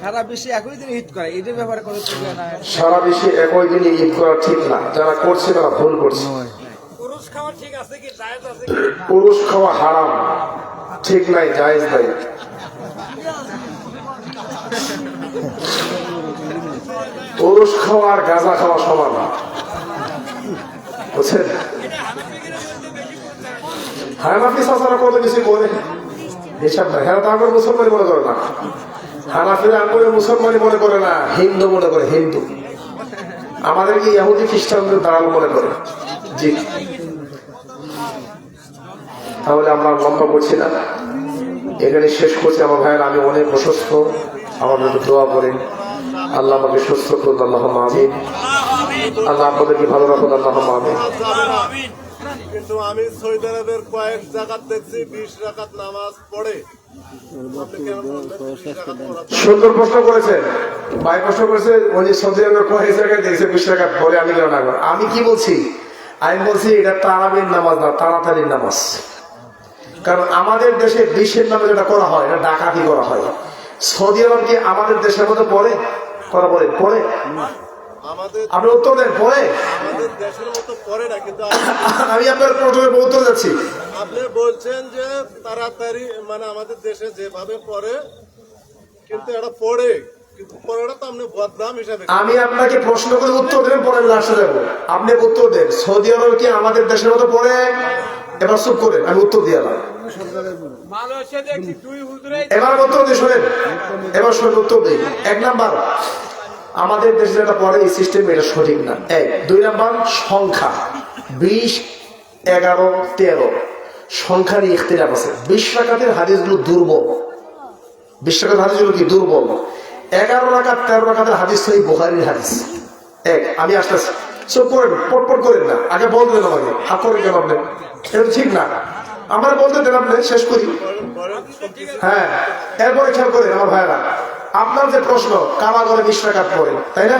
সারা বিশ্বে একই দিন ঈদ করে, ঈদের ব্যাপারে কোনো প্রবলেম নাই। সারা বিশ্বে একই দিনে ঈদ করা ঠিক না, যারা করছে তারা ভুল করছে। পুরুষ খাওয়া ঠিক আছে কি, জায়েজ আছে? পুরুষ খাওয়া হারাম, ঠিক নাই, জায়েজ নাই। পুরুষ খাওয়া আর গাঁজা খাওয়া সমান, বুঝছেন? হানাফি চাচারা কত কিছু বলে হিসাব নাই, হ্যাঁ, তারপর মুসলমানি মনে করে না। হানাফিরা আঙ্গুলে মুসলমানি মনে করে না, হিন্দু মনে করে, হিন্দু। আমাদেরকে ইহুদি খ্রিস্টানদের দালাল মনে করে। জি, তাহলে আমরা লম্বা করছি না, এখানে শেষ করছি। আমার ভাইয়ের আমি অনেক অসুস্থ, আমাদের দোয়া করেন, আল্লাহ আমাকে সুস্থ করুন, আল্লাহুম্মা আমিন। আল্লাহ আপনাদেরকে ভালো রাখুন, আল্লাহুম্মা আমিন। কিন্তু আমি সৌদি আরবের কয়েক জায়গাত দেখছি 20 রাকাত নামাজ পড়ে। সুন্দর প্রশ্ন করেছেন ভাই, প্রশ্ন করেছে উনি সৌদি আরবের কয়েক জায়গায় দেখছে 20 রাকাত পড়ে, আমি কেন না? আমি কি বলছি? আমি বলছি এটা তারাবির নামাজ না, তাড়াতাড়ির নামাজ। কারণ আমাদের দেশে 20-এর নামে যেটা করা হয়, এটা ডাকাতি করা হয়। সৌদি আরব কি আমাদের দেশের মতো পড়ে করা পড়ে? পড়ে? আপনি উত্তর দেন, পড়ে? আমাদের দেশের মতো পড়ে না, কিন্তু আমি আপনার প্রশ্নের উত্তর যাচ্ছি। আপনি বলছেন যে তাড়াতাড়ি, মানে আমাদের দেশে যেভাবে পড়ে, কিন্তু এটা পড়ে, কিন্তু পড়াটা তো আপনি বদনাম হিসাবে। আমি আপনাকে প্রশ্ন করে উত্তর দেবেন, পরে আমি লাস্টে যাবো, আপনি উত্তর দেন। সৌদি আরব কি আমাদের দেশের মতো পড়ে? এবার চুপ করেন, আমি উত্তর দিয়ে এলাম। এবার উত্তর দিয়ে শোনেন, এবার শোনেন, উত্তর দিই। 1 নাম্বার, আমাদের দেশে যেটা পড়ে এই সিস্টেম, এটা সঠিক না। 1। 2 নাম্বার, সংখ্যা 20, 11, 13 সংখ্যার ইখতিলাফ আছে। 20 রাকাতের হাদিসগুলো দুর্বল, 20 রাকাতের হাদিসগুলো কি দুর্বল। 11 রাকাত 13 রাকাতের হাদিস সহিহ বুখারীর হাদিস। 1। আমি আসতেছি, চুপ করেন, পটপট করেন না, আগে বলতে দেন আমাকে, হাত করে কেন আপনি? এটা ঠিক না, আমার বলতে দেন, আপনি শেষ করি। হ্যাঁ, এরপরে খেয়াল করেন আমার ভাইরা, আপনার যে প্রশ্ন কাবা করে 20 রাকাত পড়ে, তাই না?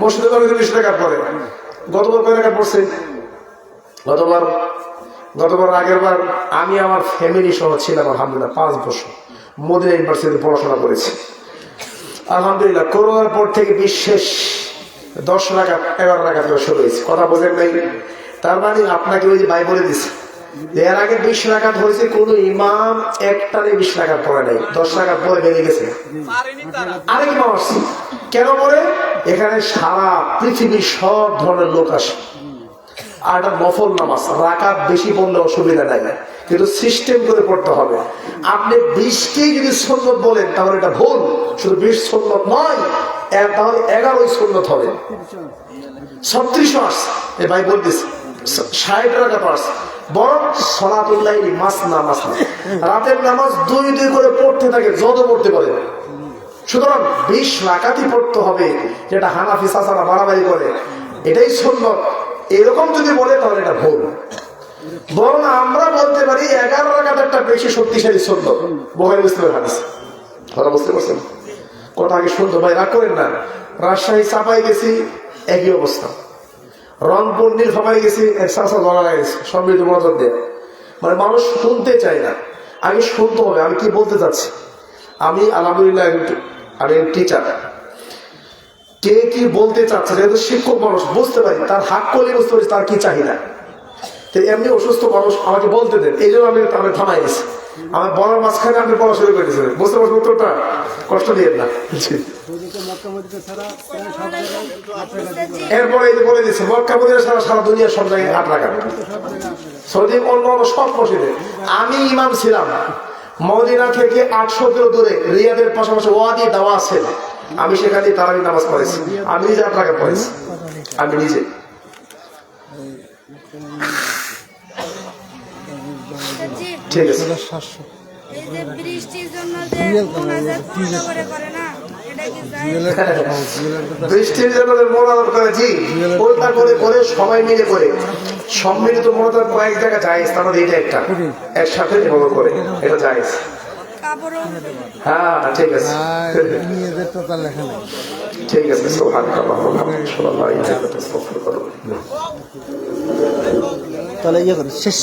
মসজিদে 20 রাকাত পড়ে। গতবার কয় রাকাত পড়ছে? গতবার আগের বার আমি আমার ফ্যামিলি সহ ছিলাম, আলহামদুলিল্লাহ 5 বছর মদিনা ইউনিভার্সিটিতে পড়াশোনা করেছি, আলহামদুলিল্লাহ। করোনার পর থেকে বিশেষ 10 রাকাত 11 রাকাত করে শুরু হয়েছে। কথা বোঝেন নাই? তার মানে আপনাকে ওই যে ভাই বলে দিচ্ছে, এর আগে 20 রাকাত হয়েছে, কোন ইমাম একটানে 20 রাকাত পড়ে নাই, 10 রাকাত পরে বেরিয়ে গেছে। আরেক ইমাম আসছে, কেন পড়ে? এখানে সারা পৃথিবীর সব ধরনের লোক আসে, আর এটা নফল নামাজ, রাকাত বেশি পড়লে অসুবিধা নাই, কিন্তু সিস্টেম করে পড়তে হবে। আপনি 20কেই যদি সুন্নত বলেন তাহলে এটা ভুল, শুধু 20 সুন্নত নয়, তাহলে 11ই সুন্নত হবে। 36 মাস এ ভাই বলতেছে, 60 রাকাত মাস, বরং সলাতুল লাইল মাসনা মাসনা, রাতের নামাজ 2 করে পড়তে থাকে, যত পড়তে পারে। সুতরাং 20 রাকাতই পড়তে হবে, যেটা হানাফি চাচারা বাড়াবাড়ি করে, এটাই সুন্নত, এরকম যদি বলে তাহলে এটা ভুল। বরং আমরা বলতে পারি 11 রাকাত একটা বেশি শক্তিশালী সুন্নত, বুখারী মুসলিমের হাদিস। কথা বুঝতে পারছেন? কথা আগে শুনতো ভাই, রাগ করেন না। রাজশাহী চাপাই গেছি, একই অবস্থা। রংপুর নীলফামারী গেছি, এক চাষা ধরা গেছে সমৃদ্ধ মনোযোগ দেয়। মানে মানুষ শুনতে চায় না, আগে শুনতে হবে আমি কি বলতে চাচ্ছি। আমি আলহামদুলিল্লাহ আমি টিচার, কে কি বলতে চাচ্ছে, যেহেতু শিক্ষক মানুষ বুঝতে পারি, তার হাত করলে বুঝতে পারি তার কি চাহিদা। তো এমনি অসুস্থ মানুষ আমাকে বলতে দেন, এই জন্য আমি থামাই গেছি। আমার বলার মাঝখানে আপনি পড়া শুরু করে দিয়েছেন, বুঝতে পারছেন উত্তরটা? কষ্ট দিয়ে না। এরপরে এই যে বলে দিচ্ছে মক্কা মদিনা ছাড়া সারা দুনিয়া সব জায়গায় 8 রাকাত, সৌদি অন্য সব মসজিদে। আমি ইমাম ছিলাম, মদিনা থেকে 800 কিলো দূরে রিয়াদের পাশাপাশি ওয়াদি দাওয়া আছে, আমি সেখানে তারাবি নামাজ পড়েছি, আমি নিজে 8 রাকাত পড়েছি, আমি নিজে। ঠিক আছে, এই যে বৃষ্টির জন্য যে মোনাজাত করে করে না, এটা কি যায়? বৃষ্টির জন্য মোনাজাত করে, জি ওইটা করে করে সবাই মিলে করে সম্মিলিত মোনাজাত কয়েক জায়গা জায়েজ, তার মধ্যে এটা একটা একসাথে এভাবে করে, এটা জায়েজ। কাপড়ও হ্যাঁ ঠিক আছে, নিজেদের টোটাল লেখা নেই। ঠিক আছে। সুবহানাল্লাহ ওয়া বিহামদিহি, তাহলে ইয়ে করে শেষ